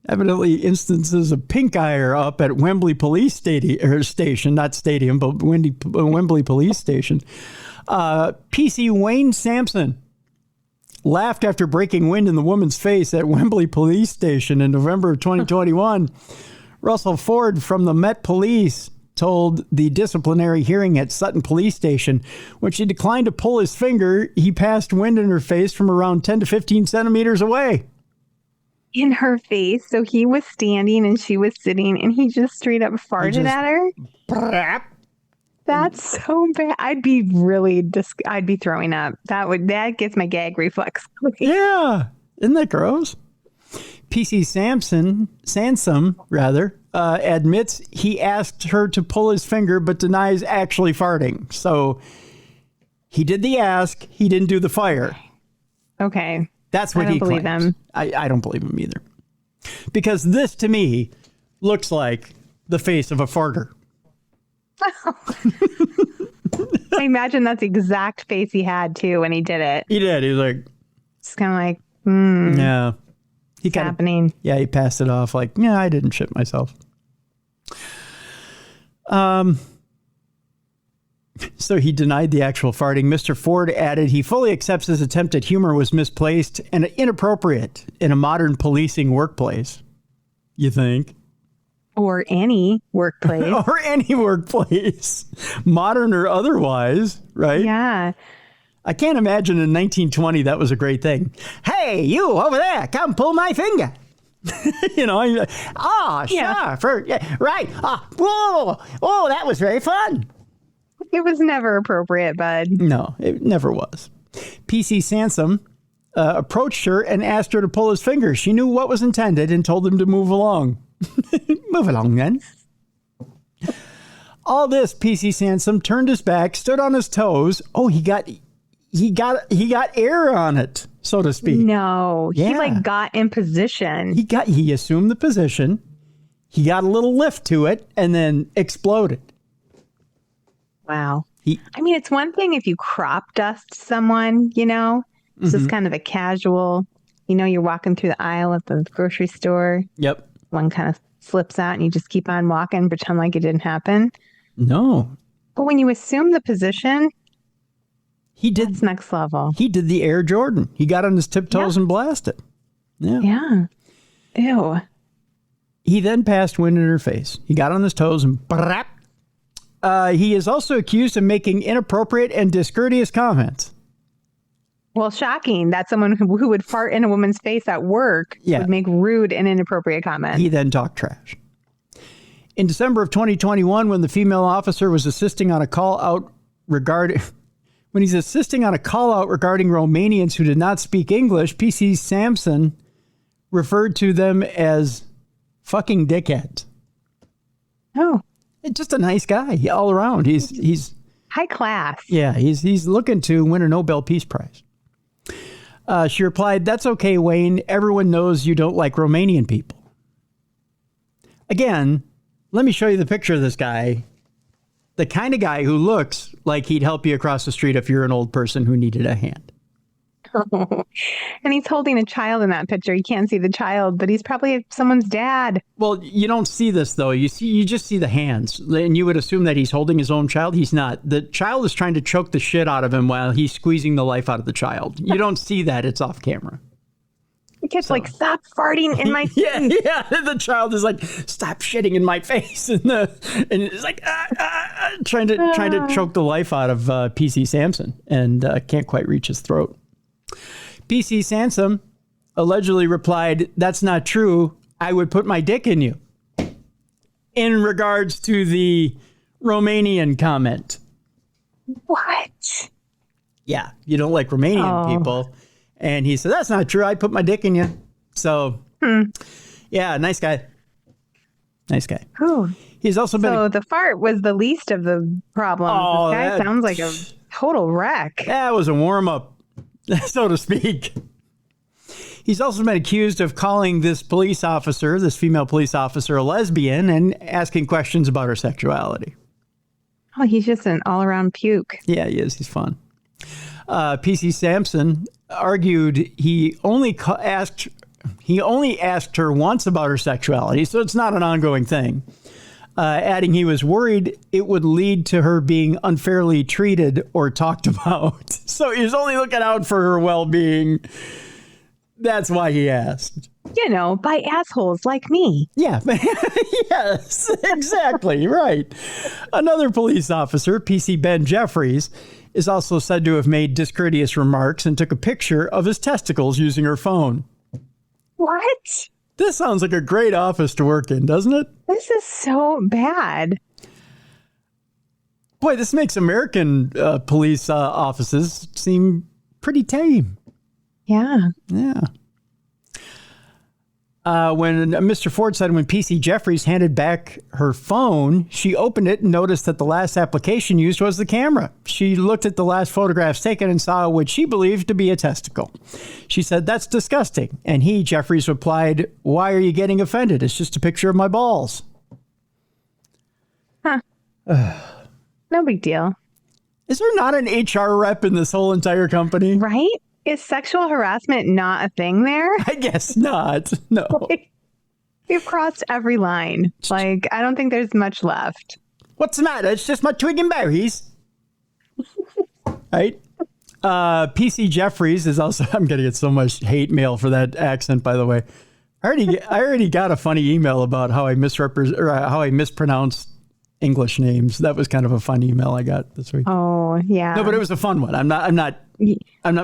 Evidently, instances of pink eye are up at Wembley Police Station, not stadium, but Wembley Police Station. PC Wayne Sampson laughed after breaking wind in the woman's face at Wembley Police Station in November of 2021. Russell Ford from the Met Police told the disciplinary hearing at Sutton Police Station when she declined to pull his finger, he passed wind in her face from around 10 to 15 centimeters away. In her face. So he was standing and she was sitting and he just straight up farted at her. That's so bad. I'd be I'd be throwing up. That gets my gag reflex. Yeah. Isn't that gross? PC Sansom admits he asked her to pull his finger but denies actually farting. So he did the ask. He didn't do the fire. Okay. That's what he claims. I don't believe him. I don't believe him either. Because this, to me, looks like the face of a farter. I imagine that's the exact face he had, too, when he did it. He did. He was like... It's kind of like, Yeah. What's happening? Yeah, he passed it off like, yeah, I didn't shit myself. So he denied the actual farting. Mr. Ford added he fully accepts his attempt at humor was misplaced and inappropriate in a modern policing workplace. You think? Or any workplace. Or any workplace. Modern or otherwise, right? Yeah. I can't imagine in 1920 that was a great thing. Hey, you over there, come pull my finger. You know, sure. Right. Oh, that was very fun. It was never appropriate, bud. No, it never was. PC Sansom approached her and asked her to pull his finger. She knew what was intended and told him to move along. Move along, then. All this, PC Sansom turned his back, stood on his toes. Oh, he got air on it, so to speak. No, Yeah. he like got in position. He assumed the position. He got a little lift to it and then exploded. Wow. I mean, it's one thing if you crop dust someone, you know, it's just kind of a casual, you know, you're walking through the aisle at the grocery store. Yep. One kind of slips out and you just keep on walking, pretend like it didn't happen. No. But when you assume the position, that's next level. He did the Air Jordan. He got on his tiptoes and blasted. Yeah. Yeah. Ew. He then passed wind in her face. He got on his toes and brap. He is also accused of making inappropriate and discourteous comments. Well, shocking that someone who would fart in a woman's face at work would make rude and inappropriate comments. He then talked trash. In December of 2021, when the female officer was assisting on a call out regarding Romanians who did not speak English, PC Sampson referred to them as fucking dickheads. Oh. Just a nice guy all around. He's high class. Yeah, he's looking to win a Nobel Peace Prize. She replied, "That's okay, Wayne. Everyone knows you don't like Romanian people." Again, let me show you the picture of this guy. The kind of guy who looks like he'd help you across the street if you're an old person who needed a hand. And he's holding a child in that picture. You can't see the child, but he's probably someone's dad. Well, you don't see this, though. You just see the hands. And you would assume that he's holding his own child. He's not. The child is trying to choke the shit out of him while he's squeezing the life out of the child. You don't see that. It's off camera. The kid's like, stop farting in my face. Yeah. The child is like, stop shitting in my face. And it's like, trying to choke the life out of PC Sampson and can't quite reach his throat. PC Sansom allegedly replied, "That's not true. I would put my dick in you." In regards to the Romanian comment. What? Yeah, you don't like Romanian people. And he said, "That's not true. I'd put my dick in you." So, yeah, nice guy. Nice guy. Ooh. He's also been... So the fart was the least of the problems. Oh, this guy sounds like a total wreck. That was a warm-up, so to speak. He's also been accused of calling this female police officer, a lesbian and asking questions about her sexuality. Oh, he's just an all-around puke. Yeah, he is. He's fun. PC Sampson argued he only asked her once about her sexuality, so it's not an ongoing thing. Adding he was worried it would lead to her being unfairly treated or talked about. So he was only looking out for her well-being. That's why he asked. You know, by assholes like me. Yeah. Yes, exactly. Right. Another police officer, PC Ben Jeffries, is also said to have made discourteous remarks and took a picture of his testicles using her phone. What? This sounds like a great office to work in, doesn't it? This is so bad. Boy, this makes American police offices seem pretty tame. Yeah. Yeah. When Mr. Ford said when PC Jeffries handed back her phone, she opened it and noticed that the last application used was the camera. She looked at the last photographs taken and saw what she believed to be a testicle. She said, "That's disgusting." And Jeffries, replied, "Why are you getting offended? It's just a picture of my balls." Huh. No big deal. Is there not an HR rep in this whole entire company? Right? Is sexual harassment not a thing there? I guess not. No. We've crossed every line. Like, I don't think there's much left. What's the matter? It's just my twig and berries. Right? PC Jeffries is also, I'm going to get so much hate mail for that accent, by the way. I already got a funny email about how I mispronounced English names. That was kind of a fun email I got this week. Oh, yeah. No, but it was a fun one. I'm not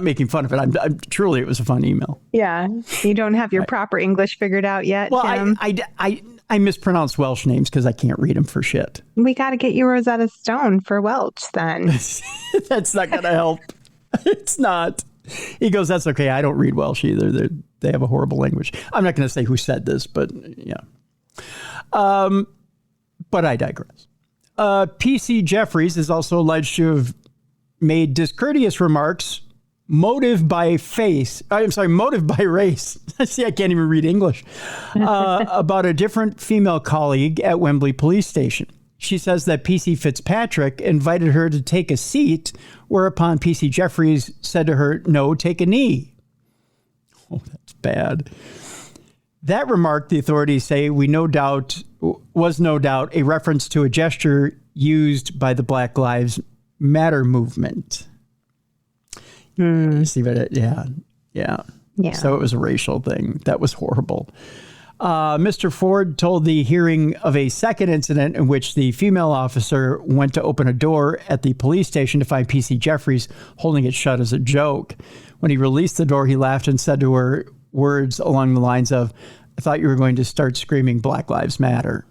making fun of it. I'm truly, it was a fun email. Yeah. You don't have your proper English figured out yet, well, Tim? I mispronounced Welsh names because I can't read them for shit. We got to get you Rosetta Stone for Welch then. That's not going to help. It's not. He goes, that's okay. I don't read Welsh either. They have a horrible language. I'm not going to say who said this, but yeah. But I digress. PC Jeffries is also alleged to have made discourteous remarks, motive by race. See, I can't even read English. About a different female colleague at Wembley Police Station. She says that PC Fitzpatrick invited her to take a seat, whereupon PC Jeffries said to her, "No, take a knee." Oh, that's bad. That remark, the authorities say, was no doubt a reference to a gesture used by the Black Lives Matter movement. See, but yeah. So it was a racial thing. That was horrible. Mr. Ford told the hearing of a second incident in which the female officer went to open a door at the police station to find PC Jeffries holding it shut as a joke. When he released the door, he laughed and said to her words along the lines of, "I thought you were going to start screaming Black Lives Matter."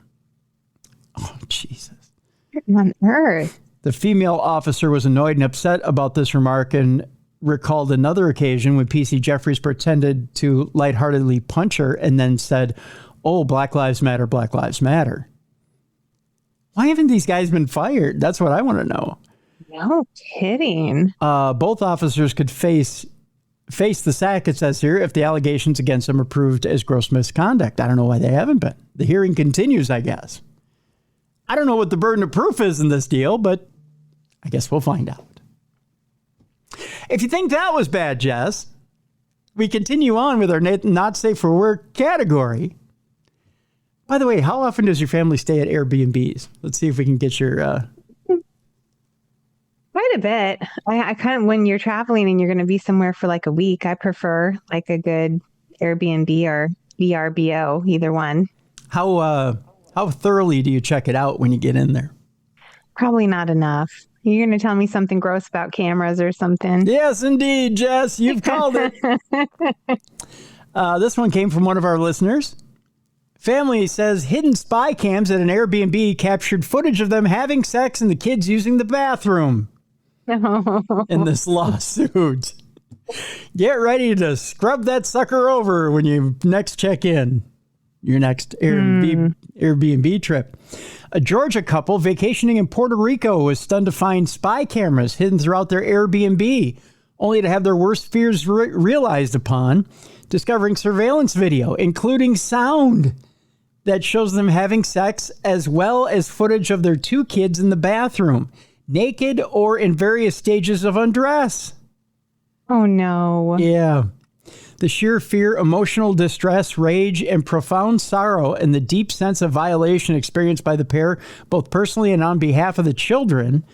Oh, Jesus. What on earth? The female officer was annoyed and upset about this remark and recalled another occasion when PC Jeffries pretended to lightheartedly punch her and then said, "Oh, Black Lives Matter, Black Lives Matter." Why haven't these guys been fired? That's what I want to know. No kidding. Both officers could face the sack, it says here, if the allegations against them are proved as gross misconduct. I don't know why they haven't been. The hearing continues, I guess. I don't know what the burden of proof is in this deal, but I guess we'll find out. If you think that was bad, Jess, we continue on with our not safe for work category. By the way, how often does your family stay at Airbnbs? Let's see if we can get your... Quite a bit. I kind of, when you're traveling and you're going to be somewhere for like a week, I prefer like a good Airbnb or VRBO, either one. How thoroughly do you check it out when you get in there? Probably not enough. You're going to tell me something gross about cameras or something? Yes, indeed, Jess. You've called it. This one came from one of our listeners. Family says hidden spy cams at an Airbnb captured footage of them having sex and the kids using the bathroom in this lawsuit. Get ready to scrub that sucker over when you next check in. Your next Airbnb trip. A Georgia couple vacationing in Puerto Rico was stunned to find spy cameras hidden throughout their Airbnb, only to have their worst fears realized upon discovering surveillance video, including sound that shows them having sex, as well as footage of their two kids in the bathroom, naked or in various stages of undress. Oh, no. Yeah. The sheer fear, emotional distress, rage, and profound sorrow, and the deep sense of violation experienced by the pair, both personally and on behalf of the children,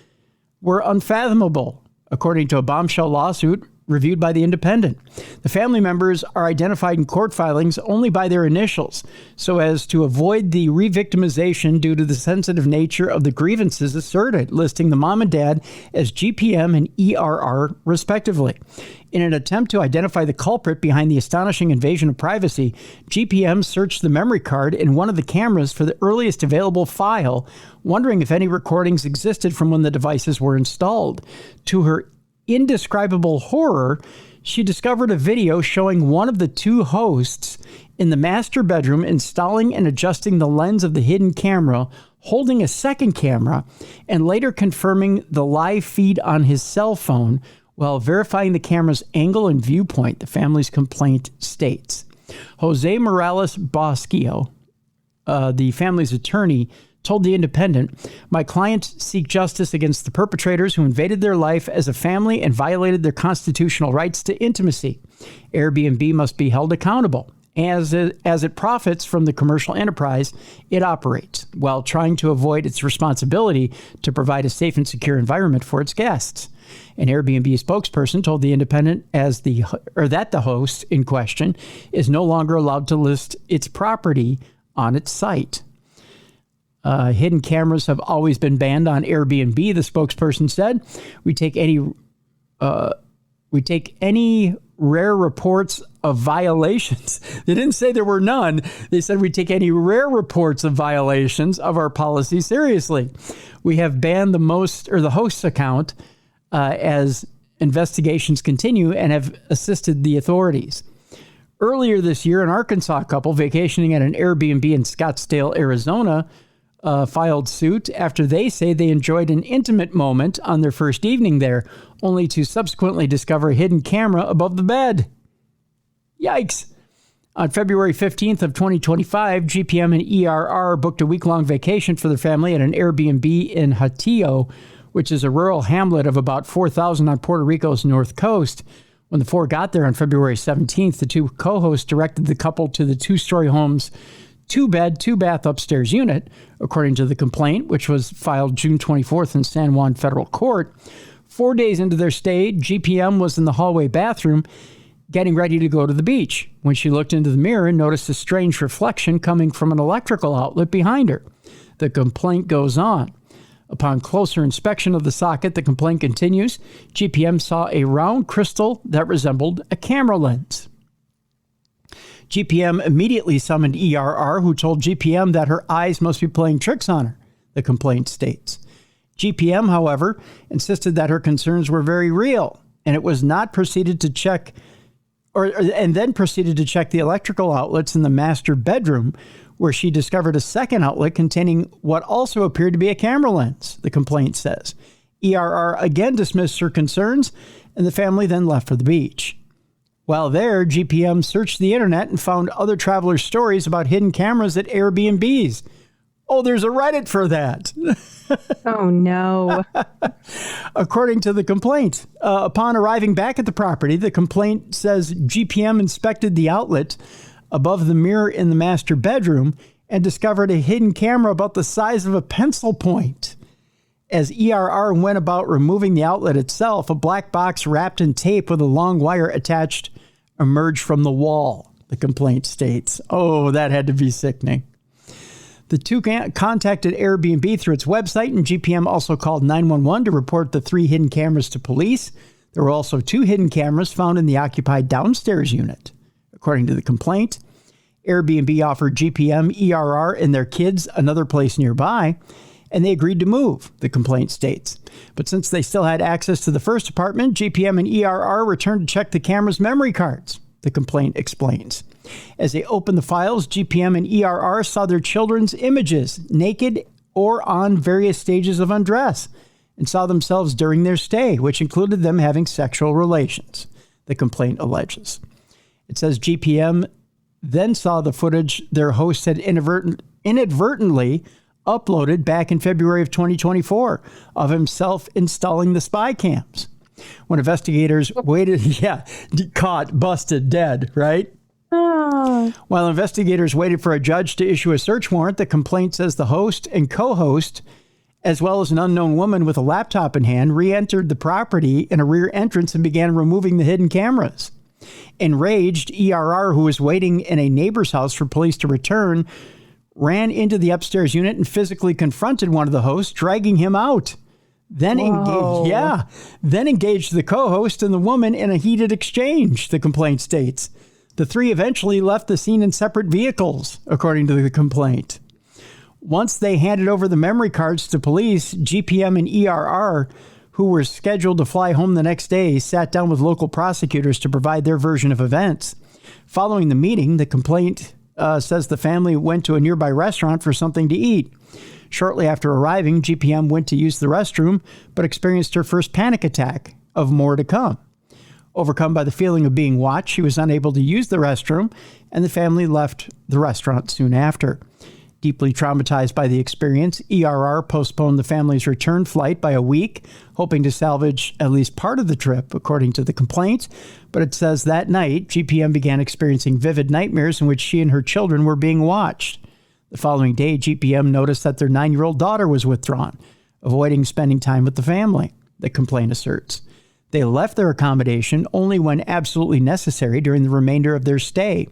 were unfathomable, according to a bombshell lawsuit reviewed by The Independent. The family members are identified in court filings only by their initials, so as to avoid the re-victimization due to the sensitive nature of the grievances asserted, listing the mom and dad as GPM and ERR, respectively. In an attempt to identify the culprit behind the astonishing invasion of privacy, GPM searched the memory card in one of the cameras for the earliest available file, wondering if any recordings existed from when the devices were installed. To her indescribable horror, she discovered a video showing one of the two hosts in the master bedroom installing and adjusting the lens of the hidden camera, holding a second camera, and later confirming the live feed on his cell phone while verifying the camera's angle and viewpoint, the family's complaint states. Jose Morales Bosquillo, the family's attorney, told The Independent, "My clients seek justice against the perpetrators who invaded their life as a family and violated their constitutional rights to intimacy. Airbnb must be held accountable. As it profits from the commercial enterprise it operates, while trying to avoid its responsibility to provide a safe and secure environment for its guests. An Airbnb spokesperson told The Independent that the host in question is no longer allowed to list its property on its site. Hidden cameras have always been banned on Airbnb, the spokesperson said. We take any rare reports of violations. They didn't say there were none. They said we take any rare reports of violations of our policy seriously. We have banned the host's account as investigations continue and have assisted the authorities. Earlier this year, an Arkansas couple vacationing at an Airbnb in Scottsdale, Arizona, filed suit after they say they enjoyed an intimate moment on their first evening there, only to subsequently discover a hidden camera above the bed. Yikes. On February 15th of 2025, GPM and ERR booked a week-long vacation for their family at an Airbnb in Hatillo, which is a rural hamlet of about 4,000 on Puerto Rico's north coast. When the four got there on February 17th, the two co-hosts directed the couple to the two-story home's two-bed, two-bath upstairs unit, according to the complaint, which was filed June 24th in San Juan Federal Court. 4 days into their stay, GPM was in the hallway bathroom getting ready to go to the beach when she looked into the mirror and noticed a strange reflection coming from an electrical outlet behind her. The complaint goes on. Upon closer inspection of the socket, the complaint continues, GPM saw a round crystal that resembled a camera lens. GPM immediately summoned ERR, who told GPM that her eyes must be playing tricks on her, the complaint states. GPM, however, insisted that her concerns were very real, and then proceeded to check the electrical outlets in the master bedroom, where she discovered a second outlet containing what also appeared to be a camera lens, the complaint says. ERR again dismissed her concerns, and the family then left for the beach. While there, GPM searched the internet and found other travelers' stories about hidden cameras at Airbnbs. Oh, there's a Reddit for that. Oh, no. According to the complaint, upon arriving back at the property, the complaint says GPM inspected the outlet above the mirror in the master bedroom and discovered a hidden camera about the size of a pencil point. As ERR went about removing the outlet itself, a black box wrapped in tape with a long wire attached emerged from the wall, the complaint states. Oh, that had to be sickening. The two contacted Airbnb through its website, and GPM also called 911 to report the 3 hidden cameras to police. There were also 2 hidden cameras found in the occupied downstairs unit. According to the complaint, Airbnb offered GPM, ERR, and their kids another place nearby, and they agreed to move, the complaint states. But since they still had access to the first apartment, GPM and ERR returned to check the camera's memory cards, the complaint explains. As they opened the files, GPM and ERR saw their children's images, naked or on various stages of undress, and saw themselves during their stay, which included them having sexual relations, the complaint alleges. It says GPM then saw the footage their host had inadvertently uploaded back in February of 2024 of himself installing the spy cams. When investigators waited, caught, busted, dead, right? Oh. While investigators waited for a judge to issue a search warrant, the complaint says the host and co-host, as well as an unknown woman with a laptop in hand, re-entered the property in a rear entrance and began removing the hidden cameras. Enraged, ERR, who was waiting in a neighbor's house for police to return, ran into the upstairs unit and physically confronted one of the hosts, dragging him out. Then engaged the co-host and the woman in a heated exchange, the complaint states. The 3 eventually left the scene in separate vehicles, according to the complaint. Once they handed over the memory cards to police, GPM and ERR, who were scheduled to fly home the next day, sat down with local prosecutors to provide their version of events. Following the meeting, the complaint says the family went to a nearby restaurant for something to eat. Shortly after arriving, GPM went to use the restroom, but experienced her first panic attack of more to come. Overcome by the feeling of being watched, she was unable to use the restroom, and the family left the restaurant soon after. Deeply traumatized by the experience, ERR postponed the family's return flight by a week, hoping to salvage at least part of the trip, according to the complaint. But it says that night, GPM began experiencing vivid nightmares in which she and her children were being watched. The following day, GPM noticed that their 9-year-old daughter was withdrawn, avoiding spending time with the family, the complaint asserts. They left their accommodation only when absolutely necessary during the remainder of their stay.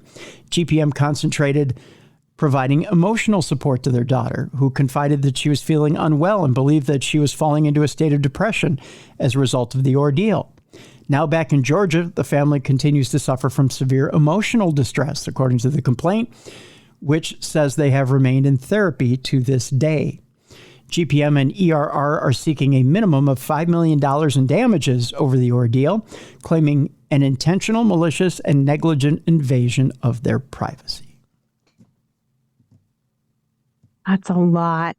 GPM concentrated providing emotional support to their daughter, who confided that she was feeling unwell and believed that she was falling into a state of depression as a result of the ordeal. Now back in Georgia, the family continues to suffer from severe emotional distress, according to the complaint, which says they have remained in therapy to this day. GPM and ERR are seeking a minimum of $5 million in damages over the ordeal, claiming an intentional, malicious, and negligent invasion of their privacy. That's a lot.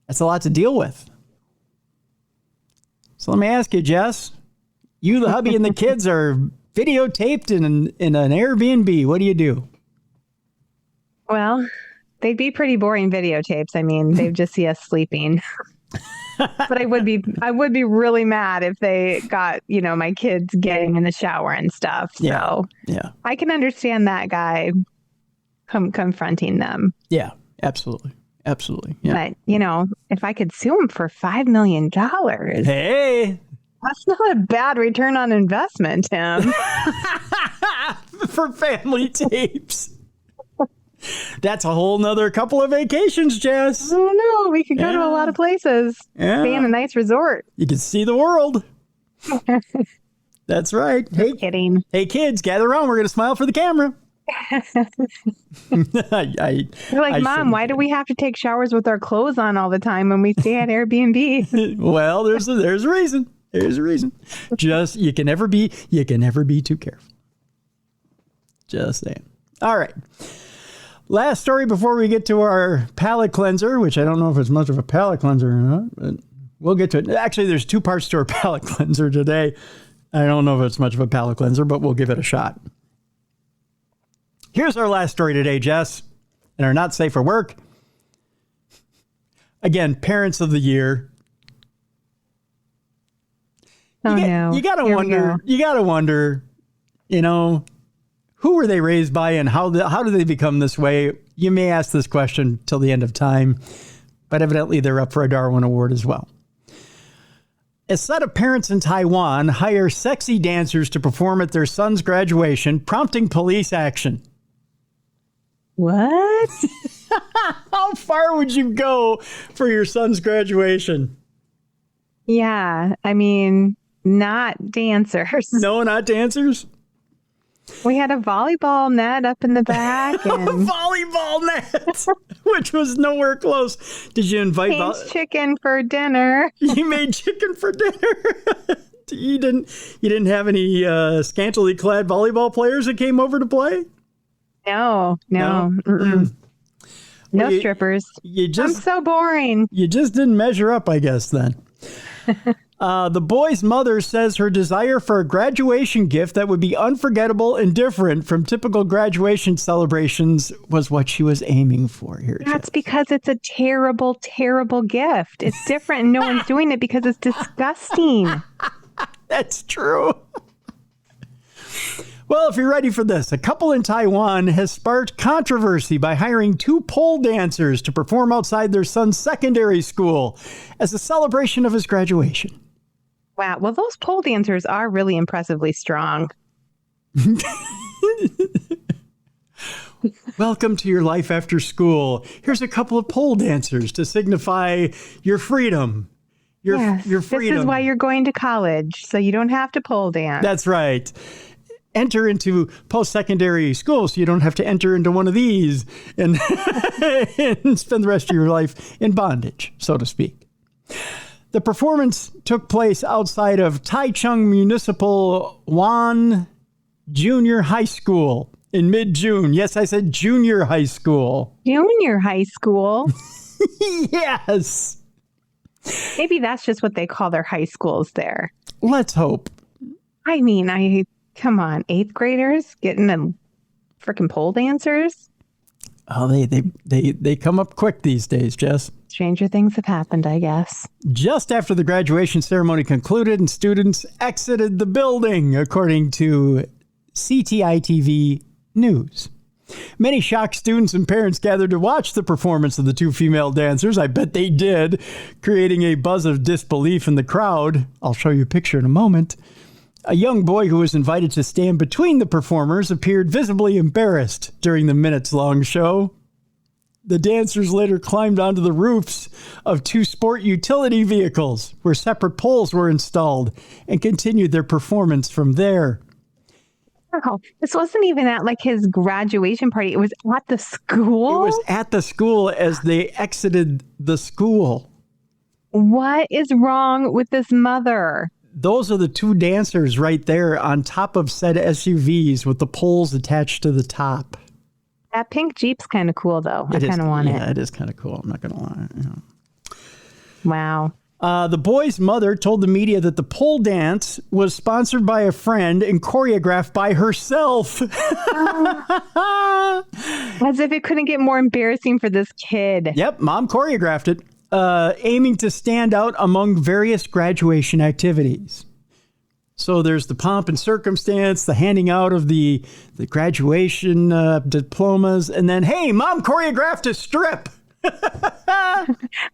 That's a lot to deal with. So let me ask you, Jess. You, the hubby, and the kids are videotaped in an Airbnb. What do you do? Well, they'd be pretty boring videotapes. I mean, they'd just see us sleeping. But I would be really mad if they got, my kids getting in the shower and stuff. So yeah. I can understand that guy confronting them. Yeah, absolutely. Absolutely. Yeah. But, if I could sue him for $5 million. Hey, that's not a bad return on investment, Tim. For family tapes. That's a whole nother couple of vacations, Jess. Oh, no. We could go to a lot of places. Yeah. Stay in a nice resort. You can see the world. That's right. Just kidding. Hey, kids, gather around. We're going to smile for the camera. You're like, Mom, why do we have to take showers with our clothes on all the time when we stay at Airbnb? Well, there's a reason. There's a reason. Just you can never be too careful. Just saying. All right. Last story before we get to our palate cleanser, which I don't know if it's much of a palate cleanser or not, but we'll get to it. Actually, there's 2 parts to our palate cleanser today. I don't know if it's much of a palate cleanser, but we'll give it a shot. Here's our last story today, Jess, and our not safe for work. Again, parents of the year. No. You gotta wonder, who were they raised by and how do they become this way? You may ask this question till the end of time, but evidently they're up for a Darwin Award as well. A set of parents in Taiwan hire sexy dancers to perform at their son's graduation, prompting police action. What? How far would you go for your son's graduation? Yeah, I mean, not dancers. No, not dancers? We had a volleyball net up in the back. And a volleyball net, which was nowhere close. Did you invite... chicken for dinner. You made chicken for dinner? You didn't have any scantily clad volleyball players that came over to play? No. No strippers. I'm so boring. You just didn't measure up, I guess, then. The boy's mother says her desire for a graduation gift that would be unforgettable and different from typical graduation celebrations was what she was aiming for here. That's because it's a terrible, terrible gift. It's different and no one's doing it because it's disgusting. That's true. Well, if you're ready for this, a couple in Taiwan has sparked controversy by hiring 2 pole dancers to perform outside their son's secondary school as a celebration of his graduation. Wow. Well, those pole dancers are really impressively strong. Welcome to your life after school. Here's a couple of pole dancers to signify your freedom. Your freedom. This is why you're going to college, so you don't have to pole dance. That's right. Enter into post-secondary school so you don't have to enter into one of these and, and spend the rest of your life in bondage, so to speak. The performance took place outside of Taichung Municipal Wan Junior High School in mid-June. Yes, I said junior high school. Junior high school? Yes. Maybe that's just what they call their high schools there. Let's hope. I mean, come on, 8th graders getting them freaking pole dancers? Oh, they come up quick these days, Jess. Stranger things have happened, I guess. Just after the graduation ceremony concluded and students exited the building, according to CTI-TV News. Many shocked students and parents gathered to watch the performance of the two female dancers. I bet they did, creating a buzz of disbelief in the crowd. I'll show you a picture in a moment. A young boy who was invited to stand between the performers appeared visibly embarrassed during the minutes-long show. The dancers later climbed onto the roofs of two sport utility vehicles where separate poles were installed and continued their performance from there. Wow. This wasn't even at like his graduation party. It was at the school? It was at the school as they exited the school. What is wrong with this mother? Those are the two dancers right there on top of said SUVs with the poles attached to the top. That pink Jeep's kind of cool, though. I kind of want it. Yeah, it is kind of cool. I'm not going to lie. Yeah. Wow. The boy's mother told the media that the pole dance was sponsored by a friend and choreographed by herself. As if it couldn't get more embarrassing for this kid. Yep, mom choreographed it, aiming to stand out among various graduation activities. So there's the pomp and circumstance, the handing out of the graduation diplomas, and then, hey, mom choreographed a strip.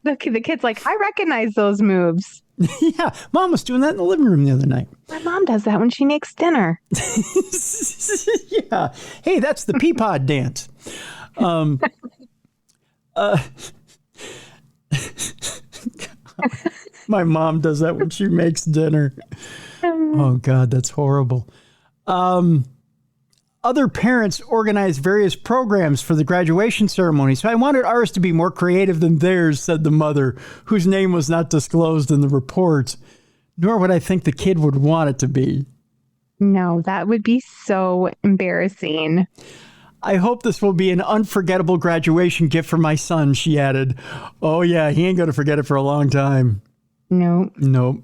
The kid's like, I recognize those moves. Yeah, mom was doing that in the living room the other night. My mom does that when she makes dinner. Yeah. Hey, that's the pea pod dance. My mom does that when she makes dinner. Oh, God, that's horrible. Other parents organized various programs for the graduation ceremony, so I wanted ours to be more creative than theirs, said the mother, whose name was not disclosed in the report. Nor would I think the kid would want it to be. No, that would be so embarrassing. I hope this will be an unforgettable graduation gift for my son, she added. Oh, yeah, he ain't going to forget it for a long time. No. Nope.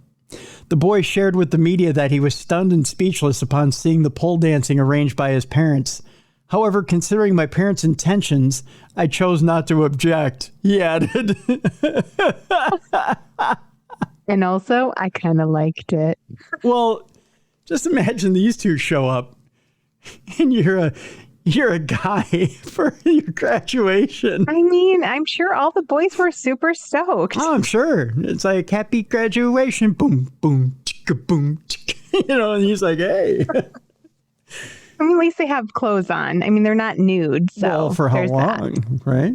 The boy shared with the media that he was stunned and speechless upon seeing the pole dancing arranged by his parents. However, considering my parents' intentions, I chose not to object, he added. And also, I kind of liked it. Well, just imagine these two show up and you're a guy for your graduation. I mean, I'm sure all the boys were super stoked. Oh, I'm sure. It's like, happy graduation. Boom, boom, chicka, boom, chicka. You know, and he's like, hey. I mean, at least they have clothes on. I mean, they're not nude. So well, for how long, right?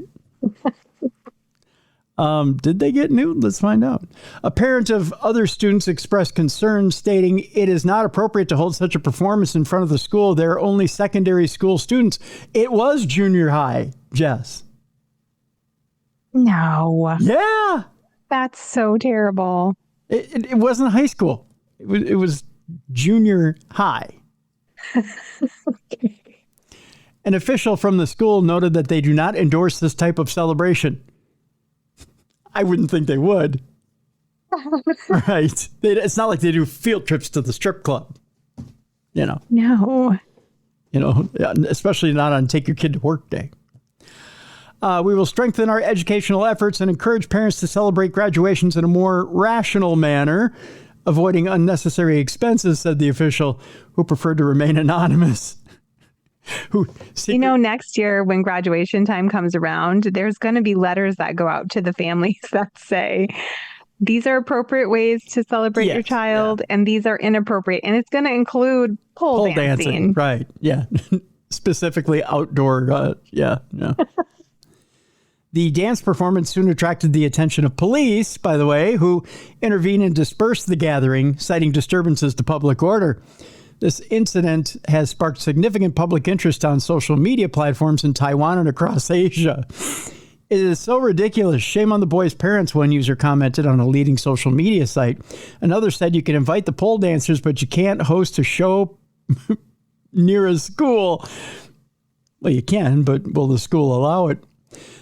Did they get nude? Let's find out. A parent of other students expressed concern, stating it is not appropriate to hold such a performance in front of the school. They're only secondary school students. It was junior high, Jess. No. Yeah. That's so terrible. It wasn't high school. It was junior high. Okay. An official from the school noted that they do not endorse this type of celebration. I wouldn't think they would. Right. It's not like they do field trips to the strip club. You know. No. You know, especially not on Take Your Kid to Work Day. We will strengthen our educational efforts and encourage parents to celebrate graduations in a more rational manner, avoiding unnecessary expenses, said the official, who preferred to remain anonymous. Next year when graduation time comes around, there's going to be letters that go out to the families that say, these are appropriate ways to celebrate your child, and these are inappropriate. And it's going to include pole dancing. Right. Yeah. Specifically outdoor. Yeah. The dance performance soon attracted the attention of police, by the way, who intervened and dispersed the gathering, citing disturbances to public order. This incident has sparked significant public interest on social media platforms in Taiwan and across Asia. It is so ridiculous. Shame on the boy's parents, one user commented on a leading social media site. Another said you can invite the pole dancers, but you can't host a show near a school. Well, you can, but will the school allow it?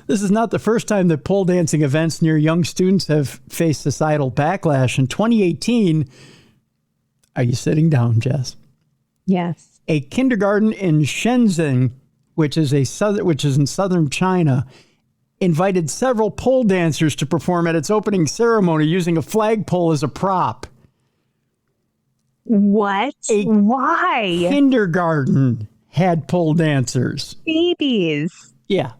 This is not the first time that pole dancing events near young students have faced societal backlash. In 2018, are you sitting down, Jess? Yes. A kindergarten in Shenzhen which is in southern China, invited several pole dancers to perform at its opening ceremony using a flagpole as a prop. What? Why? Kindergarten had pole dancers. Babies. Yeah.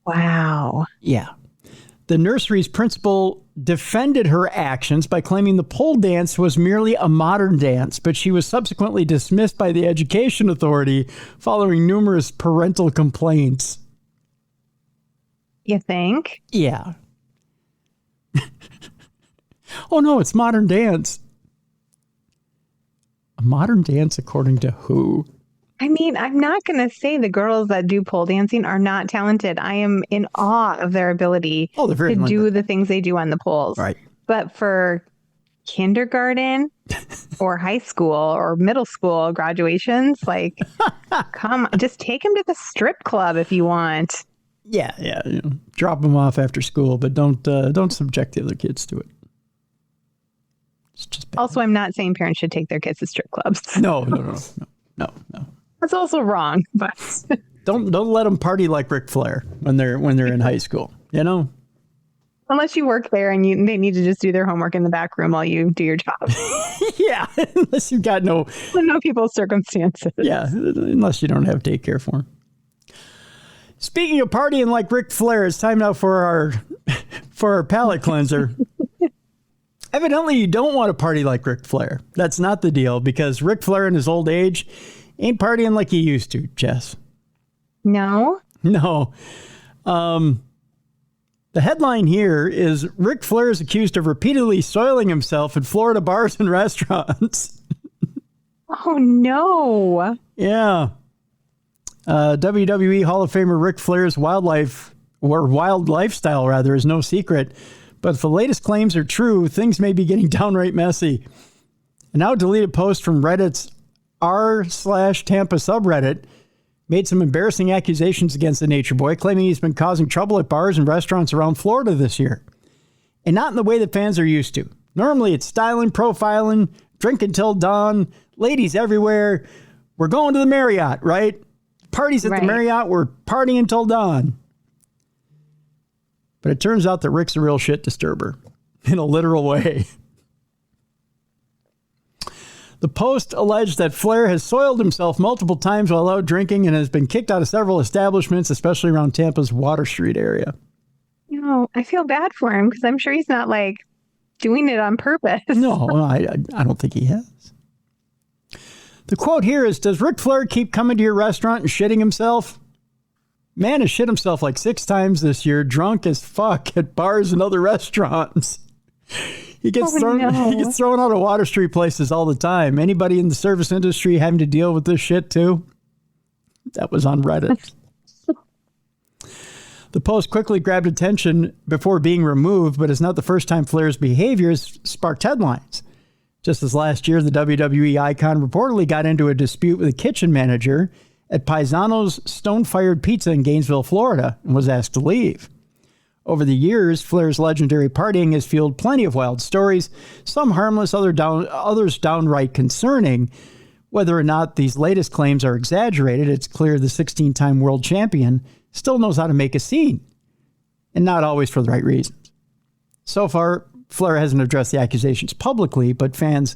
Wow. Yeah. The nursery's principal defended her actions by claiming the pole dance was merely a modern dance, but she was subsequently dismissed by the education authority following numerous parental complaints. You think? Yeah. Oh, no, it's modern dance. A modern dance according to who? I mean, I'm not going to say the girls that do pole dancing are not talented. I am in awe of their ability to do the things they do on the poles. Right. But for kindergarten or high school or middle school graduations, like, come on, just take them to the strip club if you want. Yeah. You know, drop them off after school, but don't subject the other kids to it. It's just bad. Also, I'm not saying parents should take their kids to strip clubs. No. That's also wrong, but don't let them party like Ric Flair when they're in high school, you know? Unless you work there and they need to just do their homework in the back room while you do your job. Yeah, unless you've got no people's circumstances. Yeah, unless you don't have daycare for them. Speaking of partying like Ric Flair, it's time now for our palate cleanser. Evidently, you don't want to party like Ric Flair. That's not the deal, because Ric Flair in his old age ain't partying like he used to, Jess. No? No. The headline here is Ric Flair is accused of repeatedly soiling himself at Florida bars and restaurants. Oh, no. Yeah. WWE Hall of Famer Ric Flair's wild lifestyle is no secret. But if the latest claims are true, things may be getting downright messy. A now deleted post from Reddit's r/Tampa subreddit made some embarrassing accusations against the Nature Boy, claiming he's been causing trouble at bars and restaurants around Florida this year. And not in the way that fans are used to. Normally it's styling, profiling, drinking till dawn, ladies everywhere. We're going to the Marriott, right? Parties at the Marriott, we're partying till dawn. But it turns out that Rick's a real shit disturber, in a literal way. The Post alleged that Flair has soiled himself multiple times while out drinking and has been kicked out of several establishments, especially around Tampa's Water Street area. You know, I feel bad for him because I'm sure he's not like doing it on purpose. No, I don't think he has. The quote here is, does Ric Flair keep coming to your restaurant and shitting himself? Man has shit himself like 6 times this year, drunk as fuck at bars and other restaurants. He gets thrown out of Water Street places all the time. Anybody in the service industry having to deal with this shit too? That was on Reddit. The post quickly grabbed attention before being removed, but it's not the first time Flair's behavior has sparked headlines. Just as last year, the WWE icon reportedly got into a dispute with a kitchen manager at Paisano's Stone-Fired Pizza in Gainesville, Florida, and was asked to leave. Over the years, Flair's legendary partying has fueled plenty of wild stories, some harmless, others downright concerning. Whether or not these latest claims are exaggerated, it's clear the 16-time world champion still knows how to make a scene, and not always for the right reasons. So far, Flair hasn't addressed the accusations publicly, but fans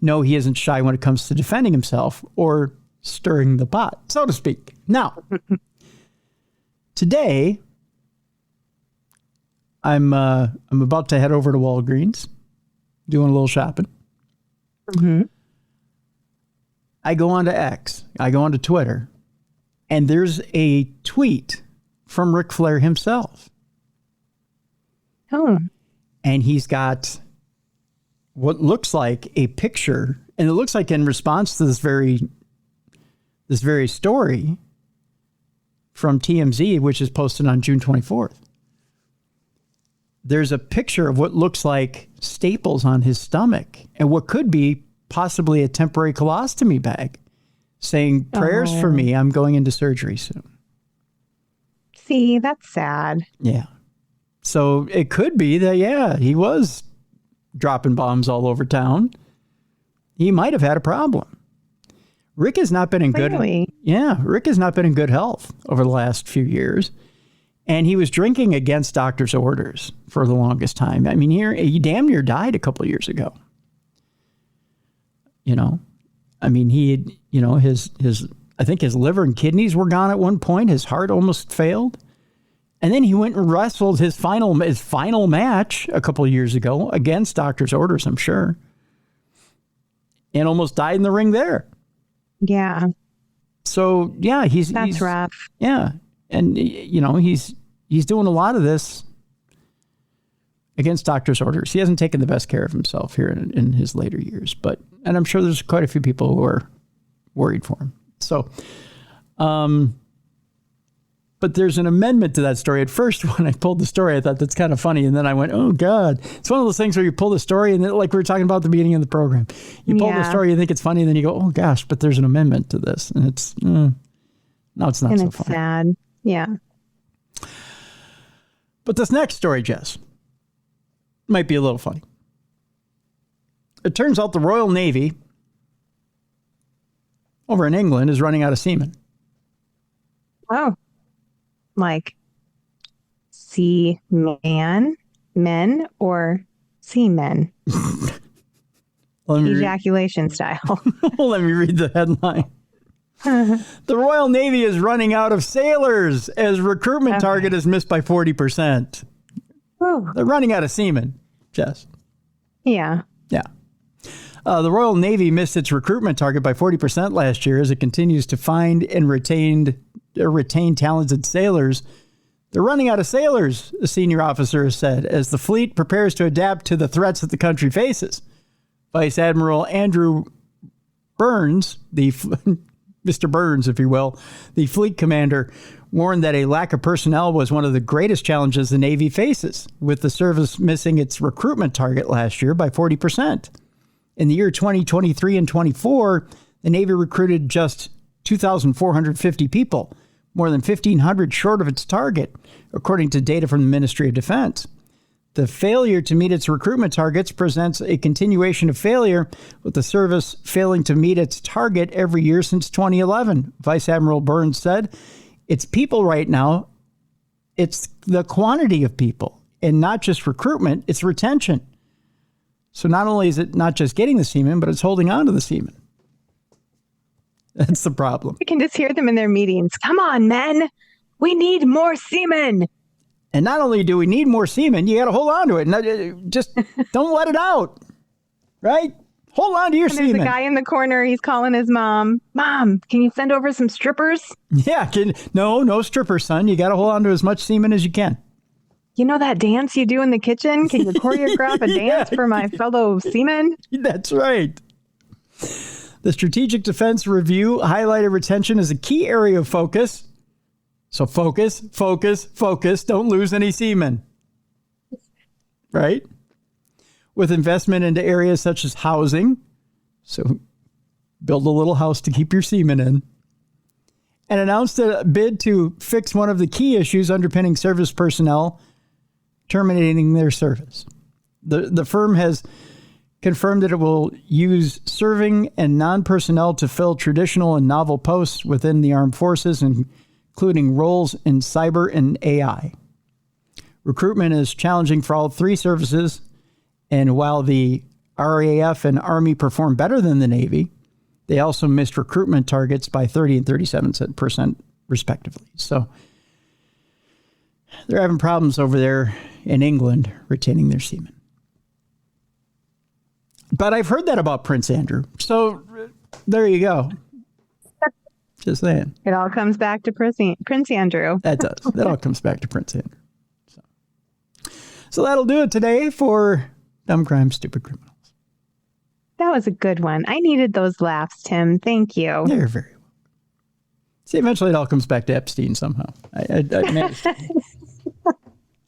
know he isn't shy when it comes to defending himself or stirring the pot, so to speak. Now, today, I'm about to head over to Walgreens, doing a little shopping. Mm-hmm. I go onto X, I go onto Twitter, and there's a tweet from Ric Flair himself. Oh. And he's got what looks like a picture, and it looks like in response to this very story from TMZ, which is posted on June 24th. There's a picture of what looks like staples on his stomach and what could be possibly a temporary colostomy bag saying, prayers for me, I'm going into surgery soon. See, that's sad. Yeah. So it could be that, he was dropping bombs all over town. He might have had a problem. Rick has not been in Clearly. Rick has not been in good health over the last few years. And he was drinking against doctor's orders for the longest time. I mean, he damn near died a couple of years ago. I mean, he had, I think his liver and kidneys were gone at one point. His heart almost failed. And then he went and wrestled his final match a couple of years ago against doctor's orders, I'm sure. And almost died in the ring there. Yeah. So, yeah, That's rough. Yeah. And, he's doing a lot of this against doctor's orders. He hasn't taken the best care of himself here in his later years. And I'm sure there's quite a few people who are worried for him. So, but there's an amendment to that story. At first, when I pulled the story, I thought that's kind of funny. And then I went, oh, God. It's one of those things where you pull the story, and then, like we were talking about at the beginning of the program, you pull the story, you think it's funny, and then you go, oh, gosh, but there's an amendment to this. And it's, no, it's not and so it's funny. Sad. Yeah. But this next story, Jess, might be a little funny. It turns out the Royal Navy over in England is running out of seamen. Oh. Like men or seamen? Ejaculation style. Let me read the headline. The Royal Navy is running out of sailors as recruitment target is missed by 40%. Ooh. They're running out of seamen, Jess. Yeah. Yeah. The Royal Navy missed its recruitment target by 40% last year as it continues to find and retain talented sailors. They're running out of sailors, a senior officer has said, as the fleet prepares to adapt to the threats that the country faces. Vice Admiral Andrew Burns, Mr. Burns, if you will, the fleet commander, warned that a lack of personnel was one of the greatest challenges the Navy faces, with the service missing its recruitment target last year by 40%. In the year 2023 and 24, the Navy recruited just 2,450 people, more than 1,500 short of its target, according to data from the Ministry of Defense. The failure to meet its recruitment targets presents a continuation of failure, with the service failing to meet its target every year since 2011, Vice Admiral Burns said. It's people right now. It's the quantity of people, and not just recruitment, it's retention. So not only is it not just getting the seamen, but it's holding on to the seamen. That's the problem. You can just hear them in their meetings. Come on, men. We need more seamen. And not only do we need more seamen, you got to hold on to it. And just don't let it out. Right? Hold on to your seamen. There's a guy in the corner. He's calling his mom. Mom, can you send over some strippers? Yeah. No strippers, son. You got to hold on to as much semen as you can. You know that dance you do in the kitchen? Can you choreograph a dance for my fellow seamen? That's right. The Strategic Defense Review highlighted retention as a key area of focus. So focus. Don't lose any seamen. Right? With investment into areas such as housing. So build a little house to keep your seamen in. And announced a bid to fix one of the key issues underpinning service personnel terminating their service. The firm has confirmed that it will use serving and non-personnel to fill traditional and novel posts within the armed forces, including roles in cyber and AI. Recruitment is challenging for all three services, and while the RAF and Army perform better than the Navy, they also missed recruitment targets by 30 and 37% respectively. So they're having problems over there in England retaining their seamen. But I've heard that about Prince Andrew. So there you go. Just saying. It all comes back to Prince Andrew. That does. That all comes back to Prince Andrew. So that'll do it today for Dumb Crime, Stupid Criminals. That was a good one. I needed those laughs, Tim. Thank you. You're very welcome. See, eventually it all comes back to Epstein somehow. I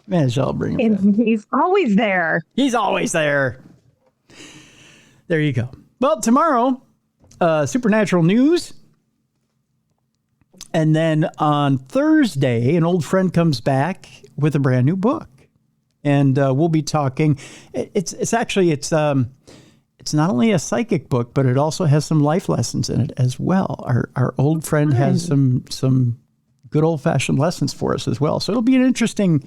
managed to bring him back. He's always there. He's always there. There you go. Well, tomorrow, Supernatural News. And then on Thursday, an old friend comes back with a brand new book. And we'll be talking. It's it's not only a psychic book, but it also has some life lessons in it as well. Our old friend has some good old-fashioned lessons for us as well. So it'll be an interesting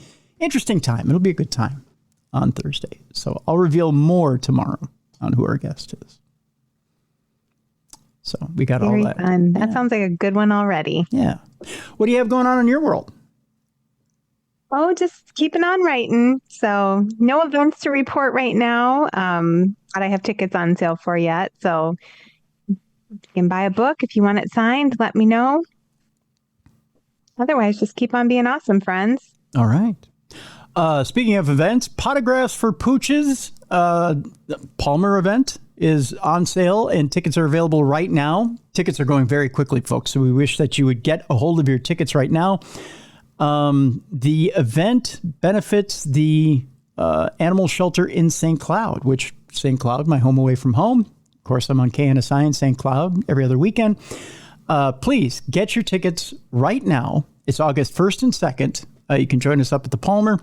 time. It'll be a good time on Thursday. So I'll reveal more tomorrow on who our guest is. So we got Very all that. Fun. That sounds like a good one already. Yeah. What do you have going on in your world? Oh, just keeping on writing. So no events to report right now. But I have tickets on sale for yet. So you can buy a book. If you want it signed, let me know. Otherwise, just keep on being awesome, friends. All right. Speaking of events, Potographs for Pooches, the Palmer event is on sale and tickets are available right now. Tickets are going very quickly, folks. So we wish that you would get a hold of your tickets right now. The event benefits the animal shelter in St. Cloud, which St. Cloud, my home away from home. Of course, I'm on KNSI in St. Cloud every other weekend. Please get your tickets right now. It's August 1st and 2nd. You can join us up at the Palmer.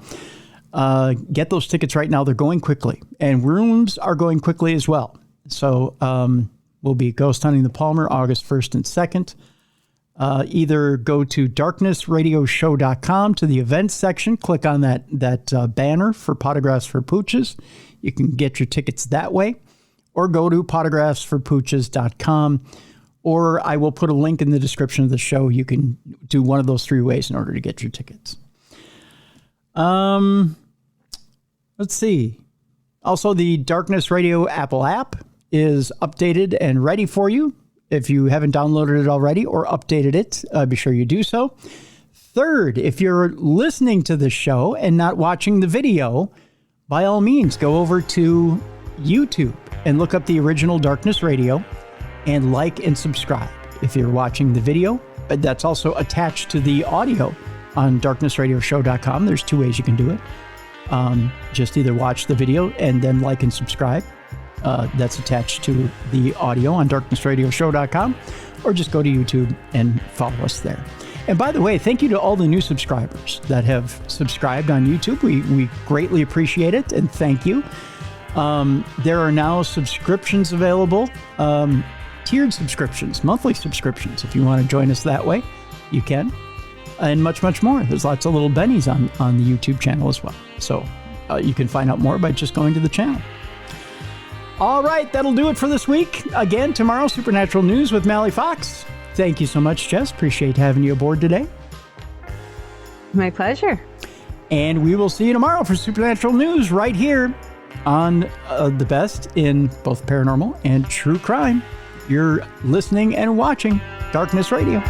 Get those tickets right now. They're going quickly. And rooms are going quickly as well. So we'll be ghost hunting the Palmer August 1st and 2nd. Either go to darknessradioshow.com to the events section. Click on that banner for Potographs for Pooches. You can get your tickets that way. Or go to potographsforpooches.com. Or I will put a link in the description of the show. You can do one of those three ways in order to get your tickets. Let's see. Also, the Darkness Radio Apple app is updated and ready for you. If you haven't downloaded it already or updated it, be sure you do so. Third, if you're listening to the show and not watching the video, by all means, go over to YouTube and look up the original Darkness Radio and like and subscribe. If you're watching the video, but that's also attached to the audio on darknessradioshow.com. There's two ways you can do it. Just either watch the video and then like and subscribe. That's attached to the audio on darknessradioshow.com, or just go to YouTube and follow us there. And by the way, thank you to all the new subscribers that have subscribed on YouTube. We greatly appreciate it, and thank you. There are now subscriptions available, tiered subscriptions, monthly subscriptions. If you want to join us that way, you can. And much, much more. There's lots of little bennies on the YouTube channel as well. So you can find out more by just going to the channel. All right, that'll do it for this week. Again, tomorrow, Supernatural News with Mally Fox. Thank you so much, Jess. Appreciate having you aboard today. My pleasure. And we will see you tomorrow for Supernatural News right here on the best in both paranormal and true crime. You're listening and watching Darkness Radio.